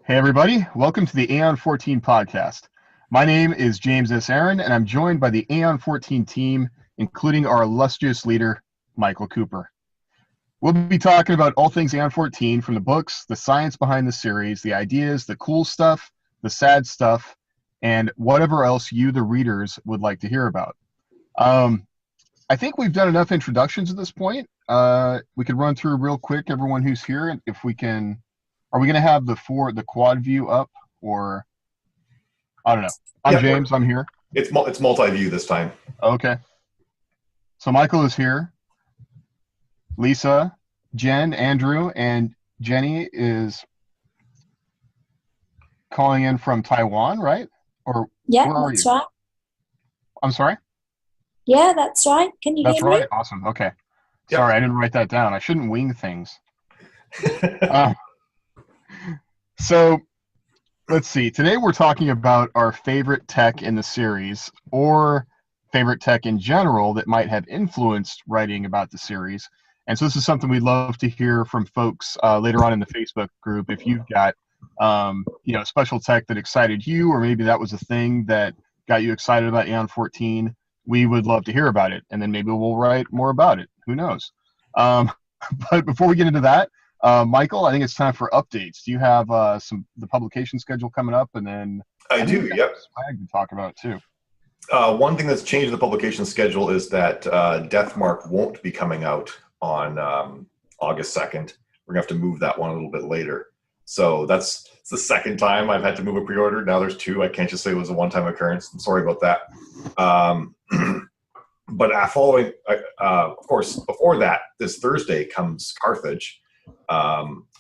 Hey, everybody. Welcome to the Aeon 14 podcast. My name is James S. Aaron, and I'm joined by the Aeon 14 team, including our illustrious leader, Michael Cooper. We'll be talking about all things Aeon 14, from the books, the science behind the series, the ideas, the cool stuff, the sad stuff, and whatever else you, the readers, would like to hear about. I think we've done enough introductions at this point. We could run through real quick everyone who's here, and if we can. Are we going to have the quad view up, or I don't know? I'm James. I'm here. It's multi-view this time. Okay. So Michael is here. Lisa, Jen, Andrew, and Jenny is calling in from Taiwan, right? Or yeah, where are that's you? right. I'm sorry? Yeah, that's right. Can you That's hear right. me? Awesome. Okay. Yep. Sorry, I didn't write that down. I shouldn't wing things. So let's see. Today we're talking about our favorite tech in the series, or favorite tech in general that might have influenced writing about the series. And so this is something we'd love to hear from folks later on in the Facebook group. If you've got special tech that excited you, or maybe that was a thing that got you excited about Aeon 14, we would love to hear about it. And then maybe we'll write more about it. Who knows? But before we get into that, Michael, I think it's time for updates. Do you have the publication schedule coming up? And then I do, yep. Swag to talk about too. One thing that's changed in the publication schedule is that Deathmark won't be coming out on August 2nd. We're going to have to move that one a little bit later. So it's the second time I've had to move a pre-order. Now there's two. I can't just say it was a one-time occurrence. I'm sorry about that. But following, of course, before that, this Thursday comes Carthage,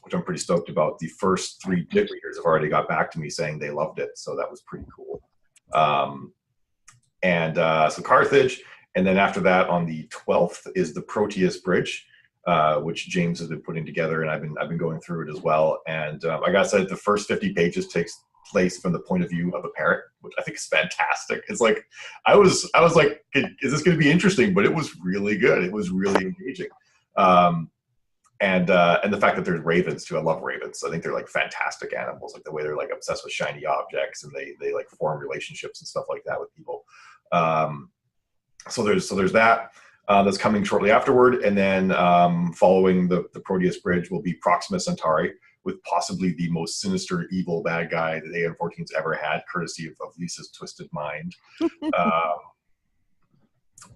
which I'm pretty stoked about. The first 3 bit readers have already got back to me saying they loved it, so that was pretty cool. So Carthage, and then after that, on the 12th, is the Proteus Bridge, which James has been putting together, and I've been going through it as well. And I gotta say, the first 50 pages takes place from the point of view of a parrot, which I think is fantastic. It's like I was like, is this going to be interesting? But it was really good. It was really engaging. And the fact that there's ravens too. I love ravens. I think they're like fantastic animals, like the way they're like obsessed with shiny objects, and they like form relationships and stuff like that with people. So there's that that's coming shortly afterward, and then following the Proteus Bridge will be Proxima Centauri, with possibly the most sinister, evil bad guy that Aeon 14's ever had, courtesy of Lisa's twisted mind.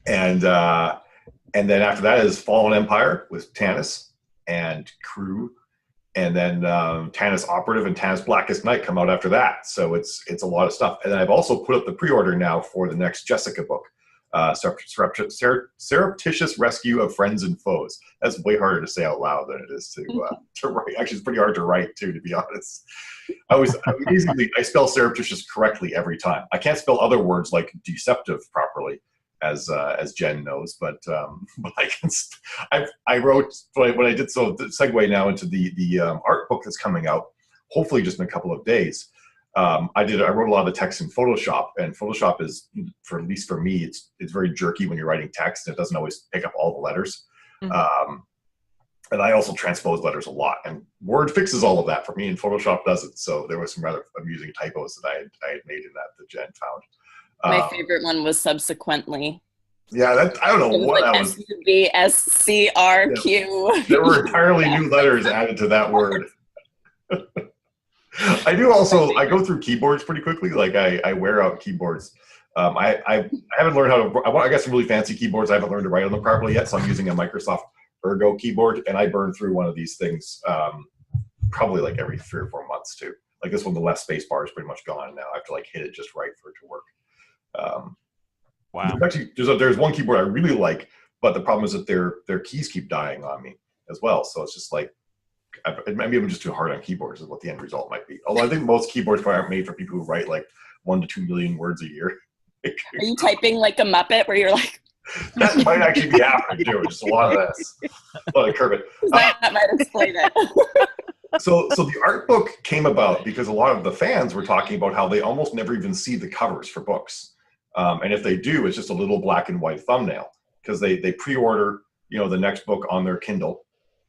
And then after that is Fallen Empire with Tanis and crew, and then Tanis Operative and Tanis Blackest Night come out after that. So it's a lot of stuff. And then I've also put up the pre-order now for the next Jessica book, Surreptitious Rescue of Friends and Foes. That's way harder to say out loud than it is to write. Actually, it's pretty hard to write too, to be honest. I spell surreptitious correctly every time. I can't spell other words like deceptive properly, as Jen knows, but I can. I wrote when I did, so the segue now into the art book that's coming out, hopefully just in a couple of days. I wrote a lot of the text in Photoshop, and Photoshop is, at least for me, it's very jerky when you're writing text, and it doesn't always pick up all the letters. Mm-hmm. And I also transpose letters a lot, and Word fixes all of that for me, and Photoshop doesn't. So there was some rather amusing typos that I had made in that Jen found. My favorite one was subsequently. Yeah, I don't know what that was. SUBSCRQ. Yeah. There were entirely new letters added to that word. I go through keyboards pretty quickly. Like I wear out keyboards. I haven't learned how to. I got some really fancy keyboards. I haven't learned to write on them properly yet. So I'm using a Microsoft Ergo keyboard, and I burn through one of these things probably like every 3 or 4 months too. Like this one, the left space bar is pretty much gone now. I have to like hit it just right for it to work. Wow. There's one keyboard I really like, but the problem is that their keys keep dying on me as well. So it's just like, maybe I'm just too hard on keyboards is what the end result might be. Although I think most keyboards probably aren't made for people who write like 1 to 2 million words a year. Are you typing like a Muppet where you're like... That might actually be happening too. Just a lot of this. A lot of curve it. That might explain it. So the art book came about because a lot of the fans were talking about how they almost never even see the covers for books. And if they do, it's just a little black and white thumbnail, because they pre-order, the next book on their Kindle,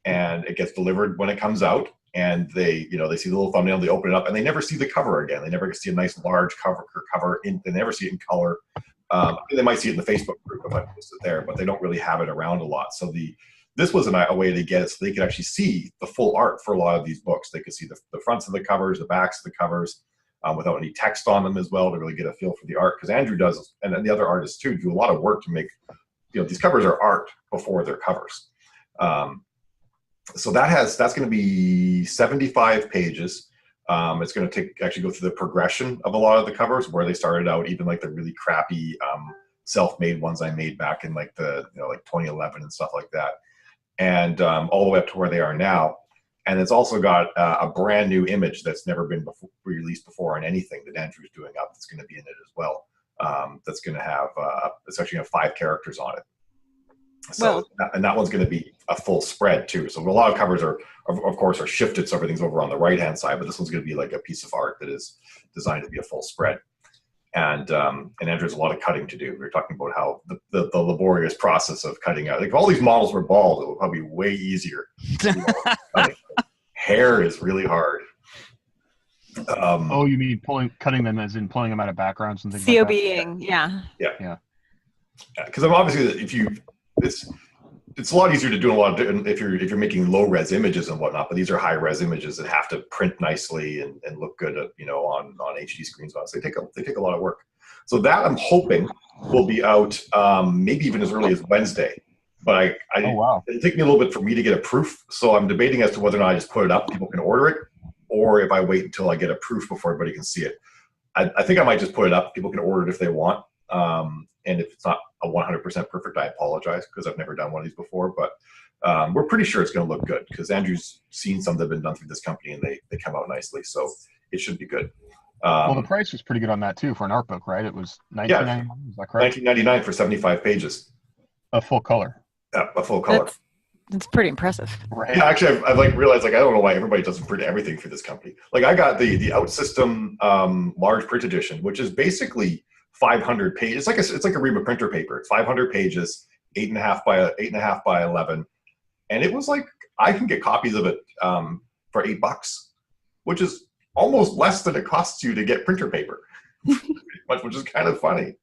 and it gets delivered when it comes out, and they see the little thumbnail, they open it up, and they never see the cover again. They never see a nice large cover. They never see it in color. They might see it in the Facebook group if I post it there, but they don't really have it around a lot. So this was a way to get it so they could actually see the full art for a lot of these books. They could see the fronts of the covers, the backs of the covers, without any text on them as well, to really get a feel for the art. Because Andrew does, and the other artists too, do a lot of work to make, these covers are art before they're covers. So that's going to be 75 pages. It's going to actually go through the progression of a lot of the covers, where they started out, even like the really crappy self-made ones I made back in like like 2011 and stuff like that, and all the way up to where they are now. And it's also got a brand new image that's never been released before on anything that Andrew's doing up. That's going to be in it as well. That's going to have it's actually going to have 5 characters on it. So and that one's going to be a full spread too. So a lot of covers of course are shifted, so everything's over on the right hand side, but this one's going to be like a piece of art that is designed to be a full spread. And Andrew has a lot of cutting to do. We were talking about how the laborious process of cutting out. Like if all these models were bald, it would probably be way easier. Hair is really hard. You mean cutting them as in pulling them out of backgrounds and things COBing, like that? yeah. Because I'm obviously, it's a lot easier to do if you're making low res images and whatnot, but these are high res images that have to print nicely and look good on HD screens. So they take a lot of work. So that I'm hoping will be out maybe even as early as Wednesday. But it'll take me a little bit for me to get a proof. So I'm debating as to whether or not I just put it up, people can order it, or if I wait until I get a proof before everybody can see it. I think I might just put it up. People can order it if they want. And if it's not a 100% perfect, I apologize, because I've never done one of these before. But we're pretty sure it's going to look good, because Andrew's seen some that have been done through this company, and they come out nicely. So it should be good. Well, the price was pretty good on that too for an art book, right? It was $19.99. Is that correct? $19.99 for 75 pages. A full color. Yeah, a full color. That's pretty impressive. Right. Yeah, actually, I've realized I don't know why everybody doesn't print everything for this company. Like I got the OutSystem large print edition, which is basically 500 pages. It's like a Reba printer paper. It's 500 pages, 8.5 by 11, and it was like I can get copies of it for $8, which is almost less than it costs you to get printer paper, which is kind of funny.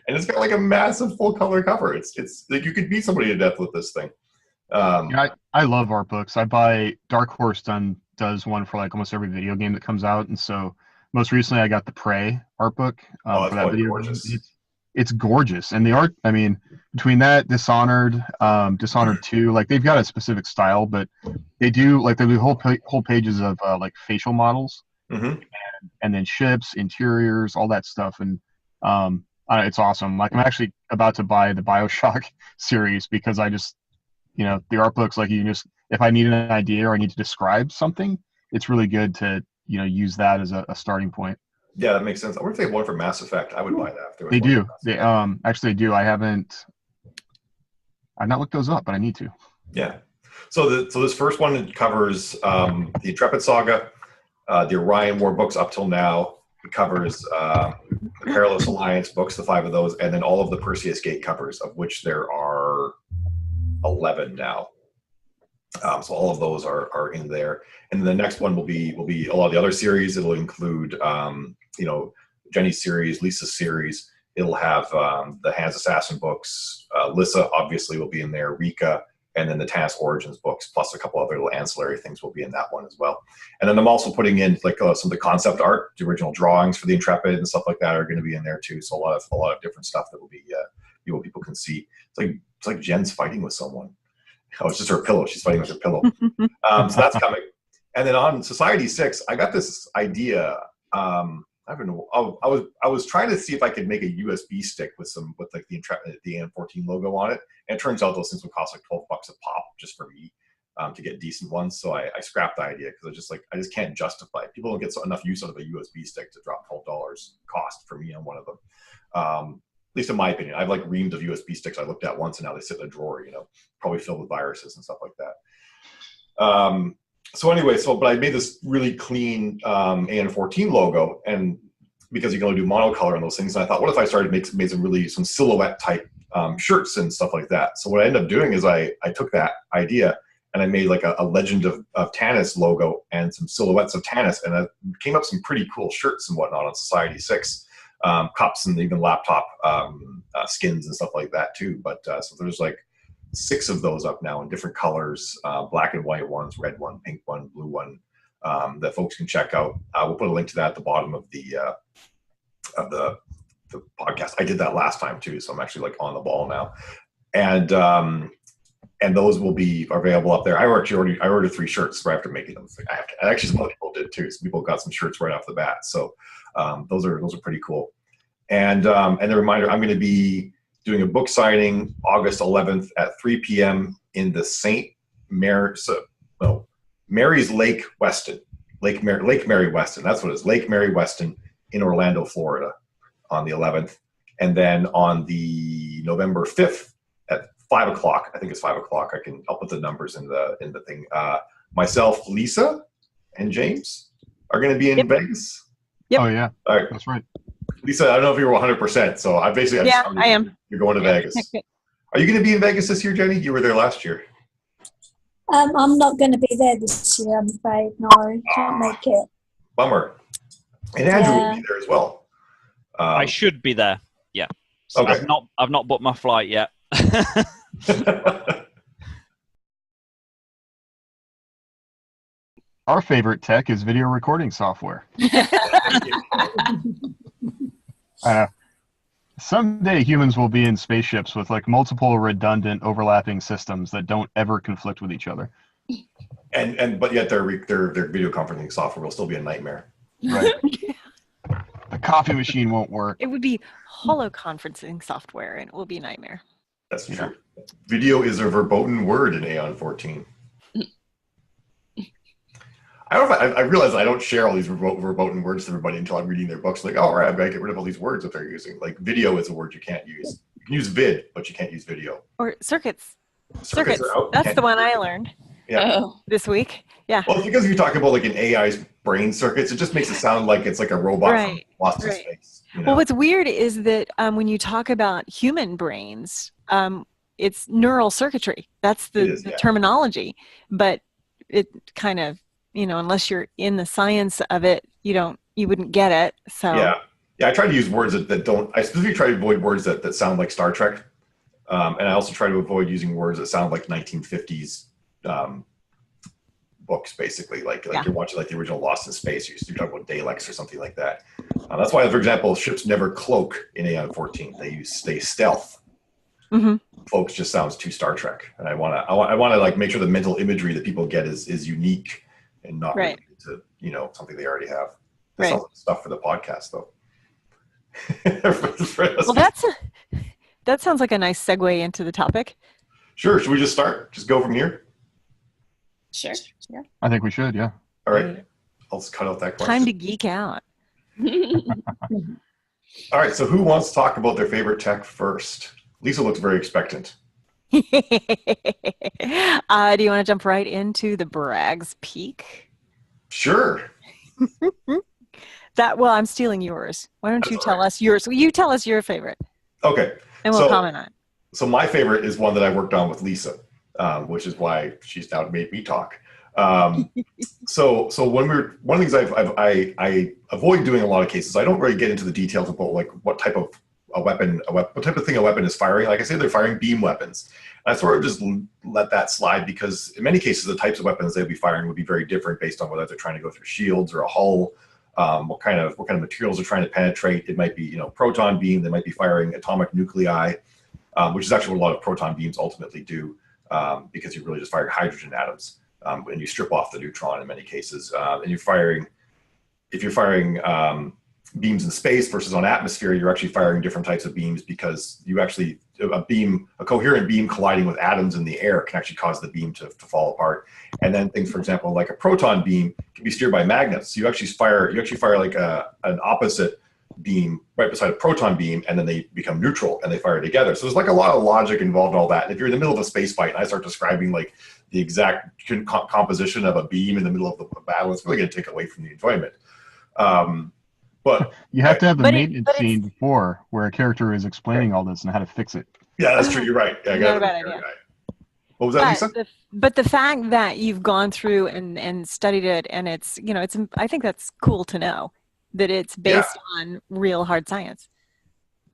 And it's got like a massive full color cover. It's like you could beat somebody to death with this thing. I love art books. I buy Dark Horse does one for like almost every video game that comes out, and so most recently I got the Prey art book for that video. Gorgeous. It's gorgeous, and the art. I mean, between that Dishonored 2, like they've got a specific style, but they do whole pages of like facial models, and then ships, interiors, all that stuff, and it's awesome. Like I'm actually about to buy the BioShock series because I just, the art books, like you just, if I need an idea or I need to describe something, it's really good to, use that as a starting point. Yeah, that makes sense. I wonder if they have one for Mass Effect. I would buy that. They do. Actually they do. I've not looked those up, but I need to. Yeah. So this first one covers the Intrepid Saga, the Orion War books up till now. It covers the Perilous Alliance books, the 5 of those, and then all of the Perseus Gate covers, of which there are 11 now. So all of those are in there. And then the next one will be a lot of the other series. It'll include, Jenny's series, Lisa's series. It'll have the Hans Assassin books. Lissa obviously will be in there. Rika, and then the Tanis Origins books, plus a couple other little ancillary things will be in that one as well. And then I'm also putting in like some of the concept art, the original drawings for the Intrepid and stuff like that are going to be in there too. So a lot of different stuff that will be what people can see. It's like Jen's fighting with someone. Oh, it's just her pillow. She's fighting with her pillow. So that's coming. And then on Society 6, I got this idea. I don't know. I was trying to see if I could make a USB stick with like the Intrepid, the Aeon 14 logo on it. And it turns out those things would cost like $12 a pop just for me to get decent ones. So I scrapped the idea because I just can't justify it. People don't get enough use out of a USB stick to drop $12 cost for me on one of them. At least in my opinion. I've like reamed of USB sticks I looked at once, and now they sit in a drawer, probably filled with viruses and stuff like that. But I made this really clean Aeon 14 logo, and because you can only do monocolor on those things, and I thought, what if I started made some silhouette type shirts and stuff like that? So what I ended up doing is I took that idea and I made like a Legend of Tanis logo and some silhouettes of Tanis, and I came up some pretty cool shirts and whatnot on Society 6. Cups and even laptop skins and stuff like that too. But so there's like 6 of those up now in different colors, black and white ones, red one, pink one, blue one, that folks can check out. We'll put a link to that at the bottom of the podcast. I did that last time too, so I'm actually like on the ball now. And those will be available up there. I ordered 3 shirts right after making them. I have to, and actually, some other people did too. Some people got some shirts right off the bat. So those are pretty cool. And a reminder, I'm going to be doing a book signing August 11th at 3 p.m. in the Mary's Lake Weston. Lake Mary Weston. That's what it is. Lake Mary Weston in Orlando, Florida, on the 11th. And then on the November 5th at 5 o'clock, I think it's 5 o'clock. I'll put the numbers in the thing. Myself, Lisa, and James are going to be in Vegas. Yep. Oh yeah, All right. that's right. Lisa, I don't know if you were 100%. So I am. You're going to Vegas. Are you going to be in Vegas this year, Jenny? You were there last year. I'm not going to be there this year, I'm afraid. No, can't make it. Bummer. And Andrew will be there as well. I should be there. Yeah. So okay. I've not booked my flight yet. Our favorite tech is video recording software. Someday humans will be in spaceships with like multiple redundant overlapping systems that don't ever conflict with each other. But yet their video conferencing software will still be a nightmare. Right. The coffee machine won't work. It would be holo conferencing software, and it will be a nightmare. That's true. Video is a verboten word in Aeon 14. I realize I don't share all these verboten words to everybody until I'm reading their books. Like, all right, I've got to get rid of all these words that they're using. Like, video is a word you can't use. You can use vid, but you can't use video. Or circuits. Circuits are out. That's the one I learned. Yeah. This week. Yeah. Well, because you talk about like an AI's brain circuits, it just makes it sound like it's like a robot from Lost in Space. You know? Well, what's weird is that when you talk about human brains, it's neural circuitry. That's the terminology. But it kind of, unless you're in the science of it, you wouldn't get it. So yeah. I try to use words that don't. I specifically try to avoid words that sound like Star Trek, and I also try to avoid using words that sound like 1950s books, basically. Like you're watching like the original Lost in Space. You're talking about Daleks or something like that. That's why, for example, ships never cloak in Aeon 14. They stay stealth. Mm-hmm. Cloaks just sounds too Star Trek, and I want to like make sure the mental imagery that people get is unique and not related to something they already have. That sounds like stuff for the podcast, though. Well, that sounds like a nice segue into the topic. Sure. Should we just start? Just go from here? Sure. Yeah. I think we should, yeah. All right. I'll just cut out that question. Time to geek out. All right. So who wants to talk about their favorite tech first? Lisa looks very expectant. Do you want to jump right into the Bragg's Peak? Sure. I'm stealing yours. Why don't you tell us yours? Will you tell us your favorite? Okay. And we'll comment on it. So my favorite is one that I worked on with Lisa, which is why she's now made me talk. So one of the things I avoid doing in a lot of cases, I don't really get into the details about like what type of what type of thing a weapon is firing. Like I say, they're firing beam weapons. And I sort of just let that slide because in many cases, the types of weapons they'd be firing would be very different based on whether they're trying to go through shields or a hull, what kind of materials they're trying to penetrate. It might be, proton beam. They might be firing atomic nuclei, which is actually what a lot of proton beams ultimately do because you're really just firing hydrogen atoms and you strip off the neutron in many cases. And if you're firing beams in space versus on atmosphere, you're actually firing different types of beams because a coherent beam colliding with atoms in the air can actually cause the beam to fall apart. And then things, for example, like a proton beam can be steered by magnets. So you actually fire like an opposite beam right beside a proton beam, and then they become neutral and they fire together. So there's like a lot of logic involved in all that. And if you're in the middle of a space fight and I start describing like the exact composition of a beam in the middle of the battle, it's really going to take away from the enjoyment. But you have to have the maintenance scene before where a character is explaining all this and how to fix it. Yeah, that's true. You're right. Yeah, not a bad idea. What was that, Lisa? But the fact that you've gone through and studied it, and it's, I think that's cool to know that it's based on real hard science.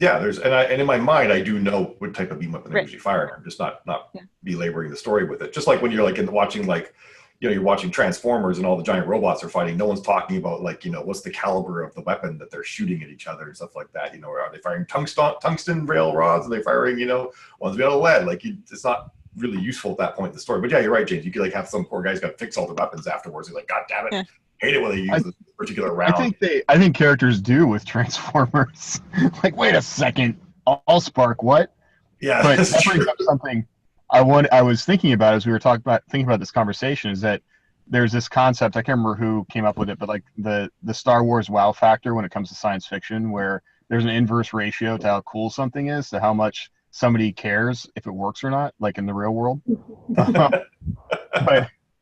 Yeah, and in my mind, I do know what type of beam weapon they're usually firing. I'm just not belaboring the story with it. Just like when you're like watching you're watching Transformers and all the giant robots are fighting. No one's talking about what's the caliber of the weapon that they're shooting at each other and stuff like that. Are they firing tungsten rail rods? Are they firing ones made out of lead? It's not really useful at that point in the story. But yeah, you're right, James. You could have some poor guy's got to fix all the weapons afterwards. He's like, God damn it, hate it when they use this particular round. I think characters do with Transformers. Wait a second, I'll spark what? Yeah, but that brings up something I was thinking about as we were thinking about this conversation, is that there's this concept, I can't remember who came up with it, but the Star Wars wow factor when it comes to science fiction, where there's an inverse ratio to how cool something is to how much somebody cares if it works or not, like in the real world. But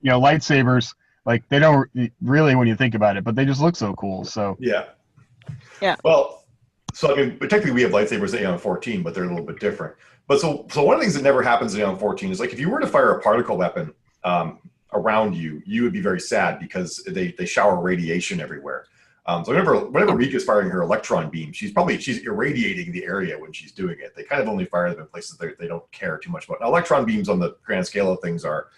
lightsabers, they don't really, when you think about it, but they just look so cool. So yeah. Well, so technically we have lightsabers at Aeon 14, but they're a little bit different. But so one of the things that never happens in Aeon 14 is if you were to fire a particle weapon around you, you would be very sad because they shower radiation everywhere. So whenever Rika's firing her electron beam, she's irradiating the area when she's doing it. They kind of only fire them in places they don't care too much about. Now, electron beams on the grand scale of things are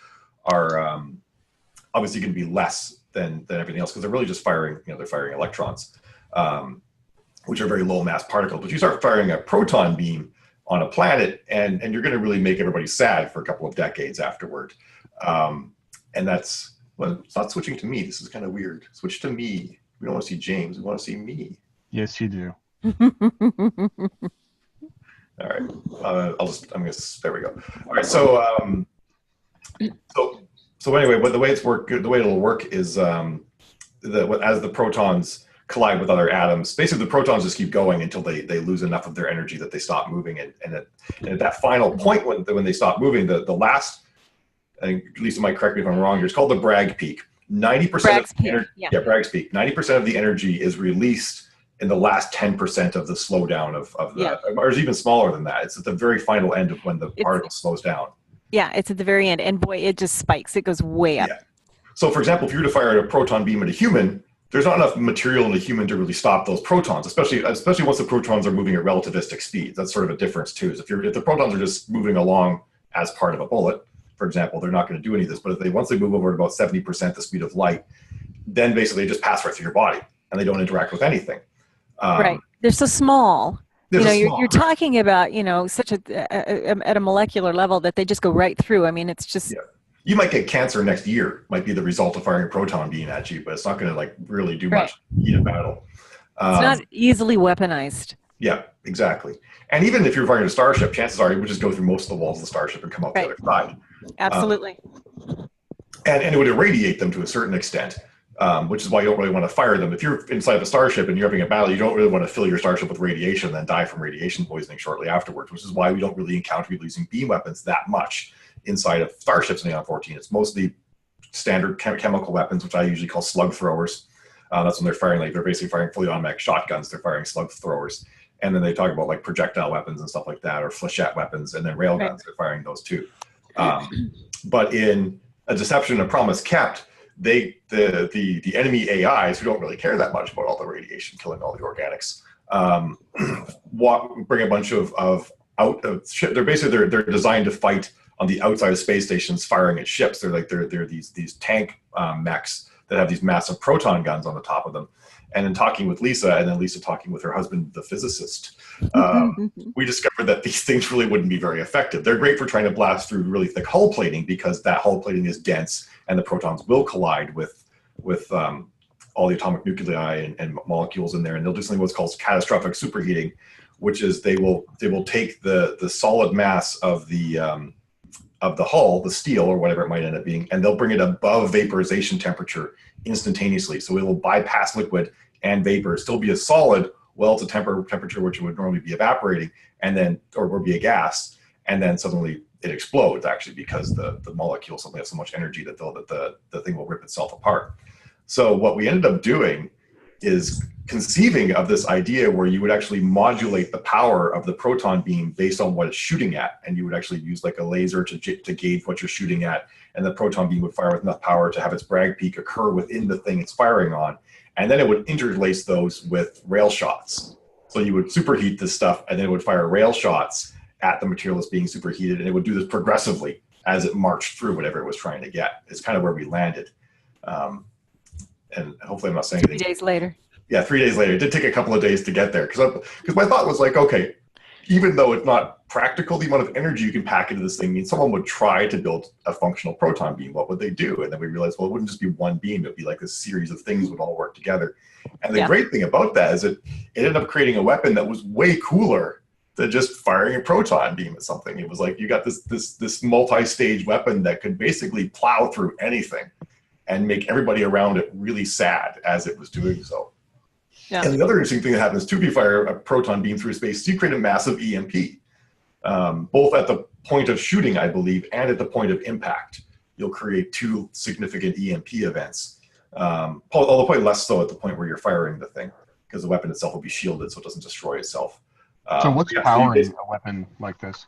obviously going to be less than everything else because they're really just firing, they're firing electrons, which are very low mass particles. But you start firing a proton beam on a planet, and you're going to really make everybody sad for a couple of decades afterward. And that's, well, it's not switching to me. This is kind of weird. Switch to me. We don't want to see James. We want to see me. Yes, you do. All right. There we go. All right. So anyway, the way it'll work is as the protons collide with other atoms, basically the protons just keep going until they lose enough of their energy that they stop moving. And at that final point when they stop moving, the last, I think Lisa might correct me if I'm wrong here, it's called the Bragg peak. 90% of the energy, Bragg's peak. 90% of the energy is released in the last 10% of the slowdown of the, or it's even smaller than that. It's at the very final end of when the particle slows down. Yeah, it's at the very end, and boy, it just spikes. It goes way up. Yeah. So, for example, if you were to fire a proton beam at a human, there's not enough material in a human to really stop those protons, especially once the protons are moving at relativistic speeds. That's sort of a difference too. Is if the protons are just moving along as part of a bullet, for example, they're not going to do any of this. But once they move over at about 70% the speed of light, then basically they just pass right through your body and they don't interact with anything. Right. They're so small. You're talking about, such at a molecular level that they just go right through. I mean, it's just. Yeah. You might get cancer next year, might be the result of firing a proton beam at you, but it's not going to really do much in a battle. It's not easily weaponized. Yeah, exactly. And even if you're firing a starship, chances are you would just go through most of the walls of the starship and come out the other side. Absolutely. And it would irradiate them to a certain extent, which is why you don't really want to fire them. If you're inside of a starship and you're having a battle, you don't really want to fill your starship with radiation and then die from radiation poisoning shortly afterwards, which is why we don't really encounter people using beam weapons that much inside of starships in Aeon 14. It's mostly standard chemical weapons, which I usually call slug throwers. That's when they're firing, they're basically firing fully automatic shotguns. They're firing slug throwers. And then they talk about projectile weapons and stuff like that, or flechette weapons, and then railguns. They're firing those too. But in A Deception and a Promise Kept, the enemy AIs, who don't really care that much about all the radiation killing all the organics, bring a bunch of ship. They're designed to fight on the outside of space stations, firing at ships. They're these tank mechs that have these massive proton guns on the top of them. And in talking with Lisa, and then Lisa talking with her husband, the physicist, we discovered that these things really wouldn't be very effective. They're great for trying to blast through really thick hull plating because that hull plating is dense and the protons will collide with all the atomic nuclei and molecules in there. And they'll do something what's called catastrophic superheating, which is they will take the solid mass of the hull, the steel or whatever it might end up being, and they'll bring it above vaporization temperature instantaneously. So it will bypass liquid and vapor, still be a solid, well, it's a temperature which would normally be evaporating, and then, or be a gas, and then suddenly it explodes actually because the molecule suddenly has so much energy that the thing will rip itself apart. So what we ended up doing is conceiving of this idea where you would actually modulate the power of the proton beam based on what it's shooting at, and you would actually use like a laser to gauge what you're shooting at, and the proton beam would fire with enough power to have its Bragg peak occur within the thing it's firing on, and then it would interlace those with rail shots. So you would superheat this stuff, and then it would fire rail shots at the material that's being superheated, and it would do this progressively as it marched through whatever it was trying to get. It's kind of where we landed. And hopefully I'm not saying 3 days later. Yeah, 3 days later. It did take a couple of days to get there because my thought was like, okay, even though it's not practical, the amount of energy you can pack into this thing means someone would try to build a functional proton beam. What would they do? And then we realized, well, it wouldn't just be one beam. It would be like this series of things would all work together. And the great thing about that is it ended up creating a weapon that was way cooler than just firing a proton beam at something. It was like you got this multi-stage weapon that could basically plow through anything and make everybody around it really sad as it was doing so. Yeah. And the other interesting thing that happens too, if you fire a proton beam through space, you create a massive EMP, both at the point of shooting, I believe, and at the point of impact. You'll create two significant EMP events, although probably less so at the point where you're firing the thing, because the weapon itself will be shielded so it doesn't destroy itself. So what's powering a weapon like this?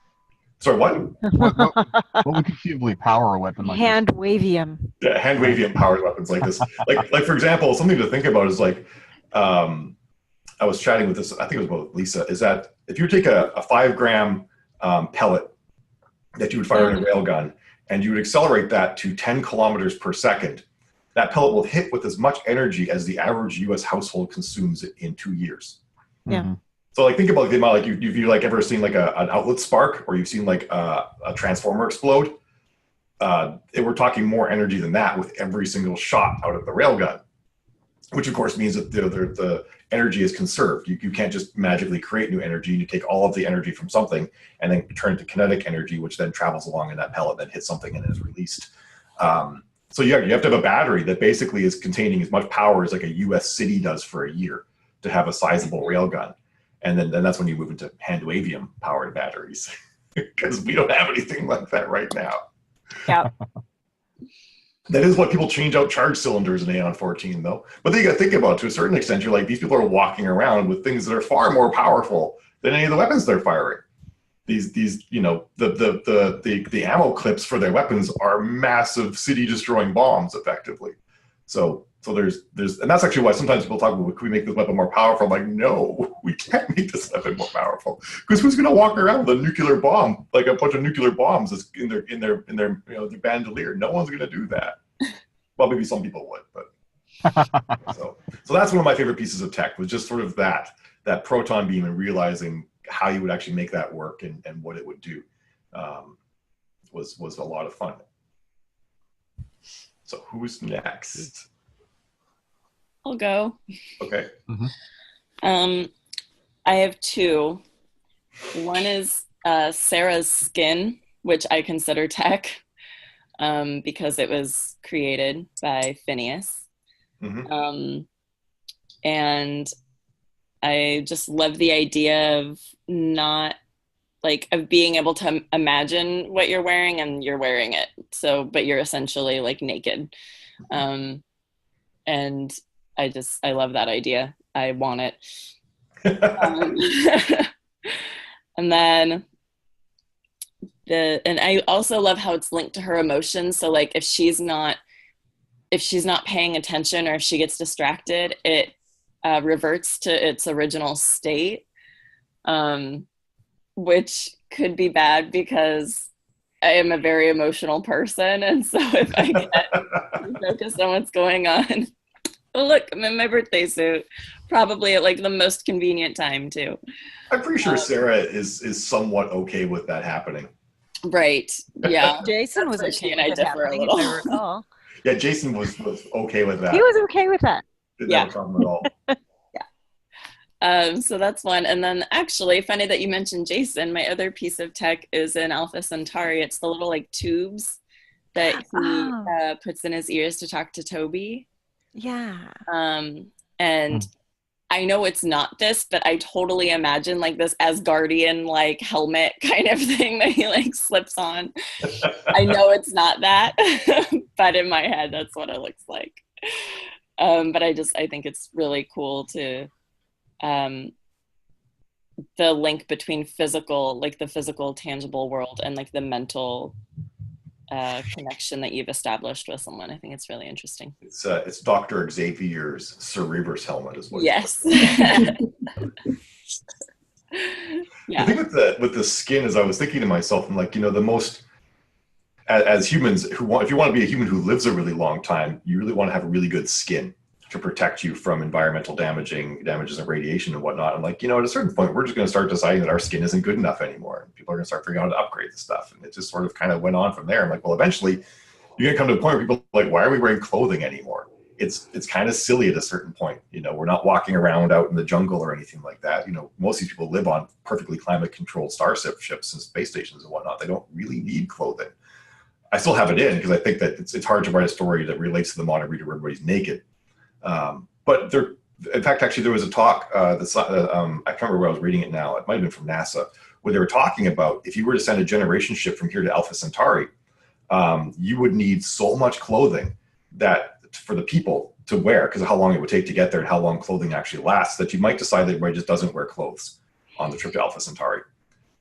Sorry, what? what would conceivably power a weapon like this? Hand wavium. Yeah, hand wavium powered weapons like this. Like for example, something to think about is like, I was chatting with this, I think it was with Lisa, is that if you take a 5 gram pellet that you would fire in a railgun and you would accelerate that to 10 kilometers per second, that pellet will hit with as much energy as the average US household consumes in 2 years. Yeah. Mm-hmm. So like think about the amount, like if you like ever seen like an outlet spark, or you've seen like a transformer explode, we're talking more energy than that with every single shot out of the railgun, which of course means that the energy is conserved. You can't just magically create new energy. You take all of the energy from something and then turn it to kinetic energy, which then travels along in that pellet, then hits something and is released. So you have to have a battery that basically is containing as much power as like a US city does for a year to have a sizable railgun. And then that's when you move into hand wavium powered batteries, because we don't have anything like that right now. Yeah. That is what people change out charge cylinders in Aeon 14, though. But then you got to think about it, to a certain extent, you're like, these people are walking around with things that are far more powerful than any of the weapons they're firing. These you know, the ammo clips for their weapons are massive city-destroying bombs, effectively. So there's and that's actually why sometimes people talk about, can we make this weapon more powerful? I'm like, no, we can't make this weapon more powerful, because who's going to walk around with a nuclear bomb, like a bunch of nuclear bombs that's in their you know, their bandolier? No one's going to do that. Well, maybe some people would, but so that's one of my favorite pieces of tech, was just sort of that proton beam and realizing how you would actually make that work and what it would do was a lot of fun. So who's next? I'll go. Okay. Mm-hmm. I have two. One is Sarah's skin, which I consider tech, because it was created by Phineas. Mm-hmm. And I just love the idea of of being able to imagine what you're wearing and you're wearing it. So, but you're essentially like naked. And I love that idea. I want it. And then and I also love how it's linked to her emotions. So like if she's not paying attention, or if she gets distracted, it reverts to its original state, which could be bad because I am a very emotional person. And so if I get focused on what's going on, oh, look, I'm in my birthday suit, probably at like the most convenient time too. I'm pretty sure Sarah is somewhat okay with that happening. Right. Yeah. Jason was okay and I differ a little. if I recall. Yeah, Jason was okay with that. He was okay with that. Didn't have a problem at all. Yeah. So that's one. And then actually, funny that you mentioned Jason, my other piece of tech is in Alpha Centauri. It's the little like tubes that he puts in his ears to talk to Toby. Yeah. And I know it's not this, but I totally imagine like this Asgardian like helmet kind of thing that he like slips on. I know it's not that, but in my head, that's what it looks like. But I think it's really cool to the link between the physical tangible world and like the mental connection that you've established with someone. I think it's really interesting. It's Dr. Xavier's Cerebrus helmet is what. Yes. Yeah. The thing with the skin is, I was thinking to myself, I'm like, the most, as humans if you want to be a human who lives a really long time, you really want to have a really good skin to protect you from environmental damages and radiation and whatnot. I'm like, at a certain point, we're just going to start deciding that our skin isn't good enough anymore. People are going to start figuring out how to upgrade the stuff. And it just sort of kind of went on from there. I'm like, well, eventually you're going to come to a point where people are like, why are we wearing clothing anymore? It's kind of silly at a certain point. We're not walking around out in the jungle or anything like that. Most of these people live on perfectly climate controlled starship ships and space stations and whatnot. They don't really need clothing. I still have it in because I think that it's hard to write a story that relates to the modern reader where everybody's naked. But in fact, actually, there was a talk, I can't remember where I was reading it now. It might have been from NASA, where they were talking about if you were to send a generation ship from here to Alpha Centauri, you would need so much clothing that for the people to wear, because of how long it would take to get there and how long clothing actually lasts, that you might decide that everybody just doesn't wear clothes on the trip to Alpha Centauri.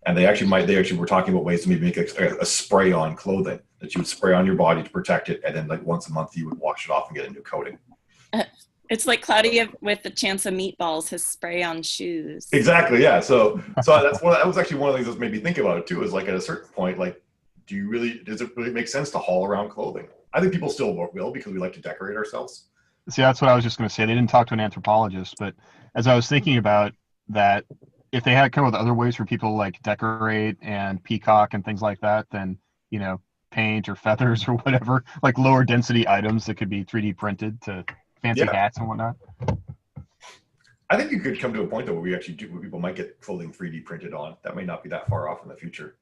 And they actually were talking about ways to maybe make a spray-on clothing that you would spray on your body to protect it, and then like once a month you would wash it off and get a new coating. It's like Cloudy with the Chance of Meatballs, his spray-on shoes. Exactly, yeah. So that was actually one of the things that made me think about it too. Is like at a certain point, like, does it really make sense to haul around clothing? I think people still will because we like to decorate ourselves. See, that's what I was just going to say. They didn't talk to an anthropologist, but as I was thinking about that, if they had come up with other ways for people to like decorate and peacock and things like that, then, paint or feathers or whatever, like lower density items that could be 3D printed to fancy hats and whatnot. I think you could come to a point though where people might get clothing 3D printed on. That may not be that far off in the future.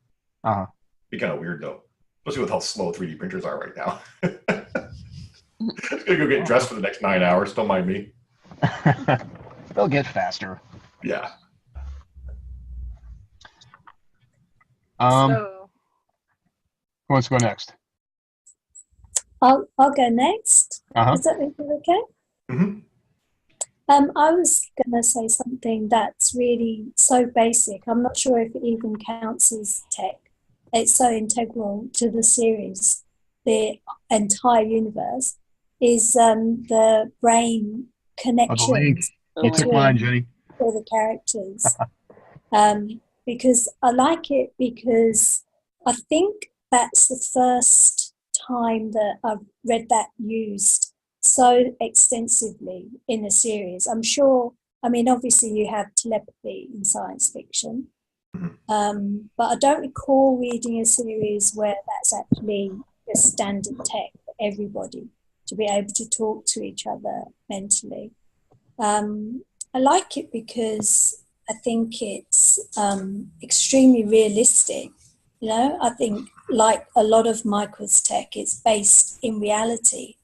Be kind of weird though, especially with how slow 3D printers are right now. I'm gonna go get dressed for the next 9 hours. Don't mind me. They'll get faster. Yeah. Who wants to go next? I'll go next. Is that okay? Mm-hmm. I was going to say something that's really so basic. I'm not sure if it even counts as tech. It's so integral to the series, the entire universe, is the brain connection. The link. You took mine, Jenny. For the characters. Because I like it because I think that's the first time that I've read that used so extensively in a series. I'm sure, obviously you have telepathy in science fiction, but I don't recall reading a series where that's actually a standard tech for everybody to be able to talk to each other mentally. I like it because I think it's extremely realistic. I think like a lot of Michael's tech, it's based in reality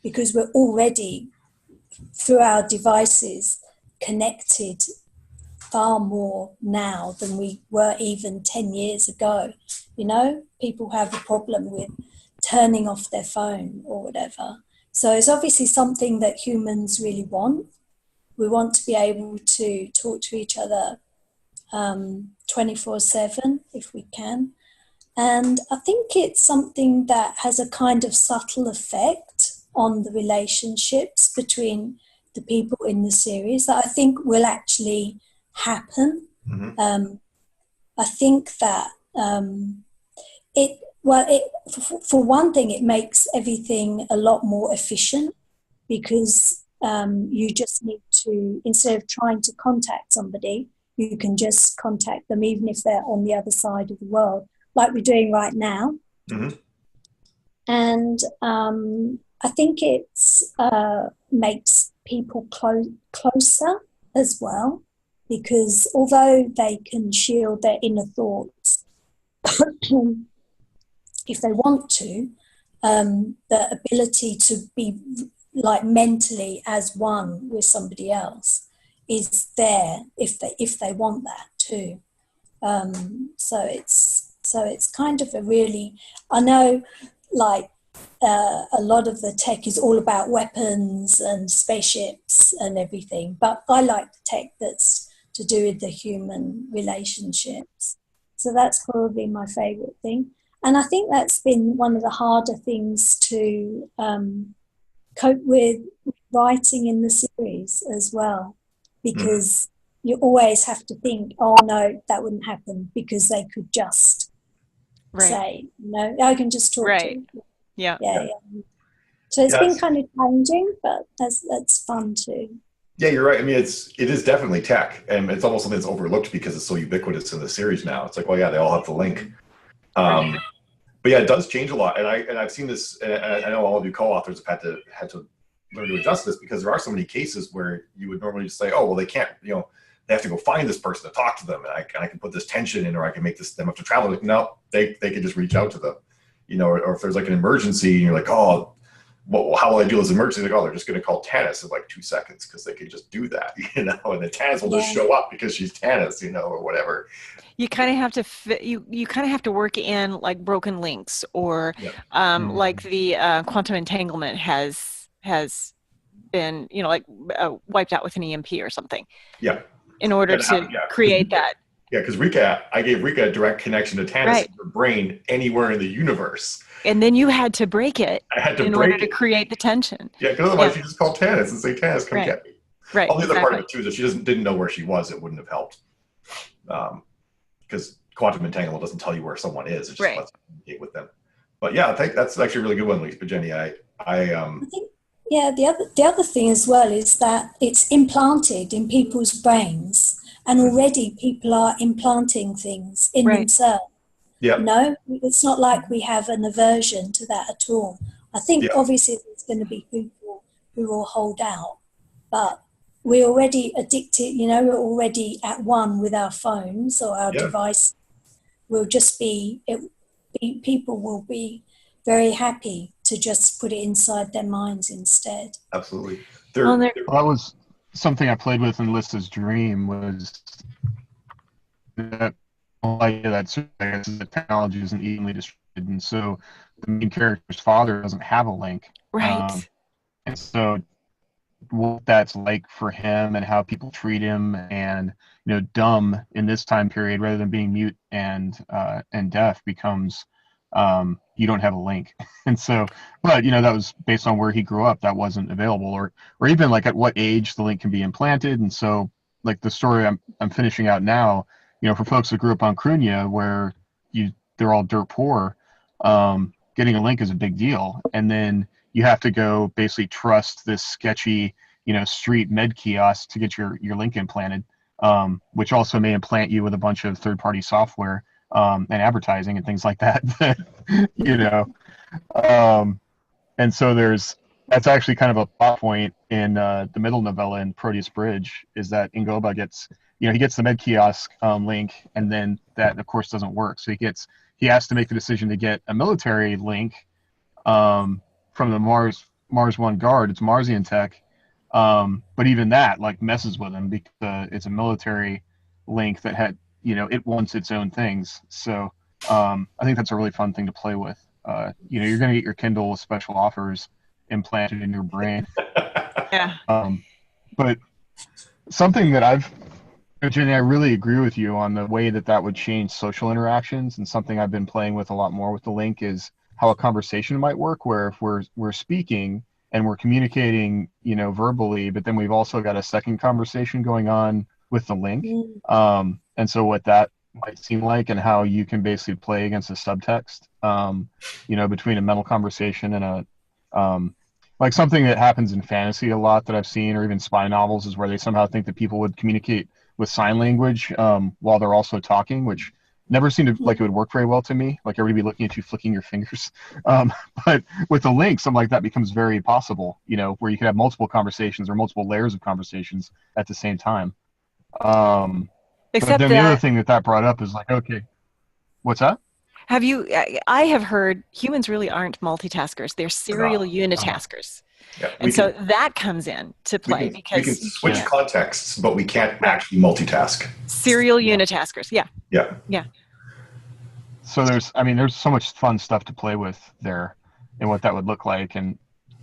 because we're already, through our devices, connected far more now than we were even 10 years ago. People have a problem with turning off their phone or whatever. So it's obviously something that humans really want. We want to be able to talk to each other 24/7 if we can. And I think it's something that has a kind of subtle effect on the relationships between the people in the series that I think will actually happen. Mm-hmm. I think that for one thing, it makes everything a lot more efficient because you just need to, instead of trying to contact somebody, you can just contact them even if they're on the other side of the world, like we're doing right now. Mm-hmm. And I think it makes people closer as well, because although they can shield their inner thoughts if they want to, the ability to be like mentally as one with somebody else is there if they want that too. So it's kind of a really, I know, like a lot of the tech is all about weapons and spaceships and everything. But I like the tech that's to do with the human relationships. So that's probably my favourite thing. And I think that's been one of the harder things to cope with writing in the series as well, because you always have to think, oh no, that wouldn't happen, because they could just say, no, I can just talk to you. Yeah. So it's been kind of challenging, but that's fun too. Yeah, you're right. I mean, it is definitely tech, and it's almost something that's overlooked because it's so ubiquitous in the series now. It's like, well, yeah, they all have the link. But yeah, it does change a lot, and I've seen this. And I know all of you co-authors have had to learn to adjust this, because there are so many cases where you would normally just say, oh, well, they can't, they have to go find this person to talk to them, and I can put this tension in, or I can make them have to travel. Like, no, they can just reach out to them, or if there's like an emergency and you're like, oh, well, how will I deal with this emergency? Like, oh, they're just going to call Tannis in like 2 seconds, because they can just do that, and then Tannis will just show up because she's Tannis, or whatever. You kind of have to you kind of have to work in like broken links, or like the quantum entanglement has been wiped out with an EMP or something. Yeah. In order to create that. Yeah, because I gave Rika a direct connection to Tannis in her brain anywhere in the universe. And then you had to break it in order to create the tension. Yeah, because otherwise you just call Tannis and say, Tannis, come get me. Right. All the other part of it too is if she didn't know where she was, it wouldn't have helped. Because quantum entanglement doesn't tell you where someone is; it just lets you communicate with them. But yeah, I think that's actually a really good one, Lisa. But Jenny, I think the other thing as well is that it's implanted in people's brains, and already people are implanting things in themselves. Yeah. No, it's not like we have an aversion to that at all. I think obviously there's going to be people who will hold out, but we're already addicted, we're already at one with our phones or our device. We'll just people will be very happy to just put it inside their minds instead. Absolutely. That was something I played with in Lista's dream, was that the technology isn't evenly distributed, and so the main character's father doesn't have a link. Right. And so what that's like for him and how people treat him, and dumb in this time period rather than being mute and deaf becomes you don't have a link. And so, but that was based on where he grew up, that wasn't available, or even like at what age the link can be implanted. And so like the story I'm finishing out now, for folks that grew up on Crunia where they're all dirt poor, getting a link is a big deal. And then you have to go basically trust this sketchy, street med kiosk to get your link implanted, which also may implant you with a bunch of third-party software and advertising and things like that. And so that's actually kind of a plot point in the middle novella in Proteus Bridge, is that Ingoba gets, he gets the med kiosk link, and then that of course doesn't work. So he has to make the decision to get a military link from the Mars One Guard. It's Marsian tech, but even that like messes with him because it's a military link that had, it wants its own things. So I think that's a really fun thing to play with. You're going to get your Kindle with special offers implanted in your brain. Yeah. But something that Jenny, I really agree with you on the way that would change social interactions, and something I've been playing with a lot more with the link is how a conversation might work, where if we're speaking and we're communicating, verbally, but then we've also got a second conversation going on with the link. And so what that might seem like, and how you can basically play against a subtext, between a mental conversation and like something that happens in fantasy a lot that I've seen, or even spy novels, is where they somehow think that people would communicate with sign language while they're also talking, which never seemed to like it would work very well to me. Like everybody be looking at you, flicking your fingers. But with the link, something like that becomes very possible, where you can have multiple conversations or multiple layers of conversations at the same time. But then the other thing that brought up is like, okay, what's that? I have heard humans really aren't multitaskers. They're serial unitaskers. Yeah, and so that comes in to play because we can switch contexts, but we can't actually multitask. Serial unitaskers. Yeah. So there's so much fun stuff to play with there. and what that would look like, and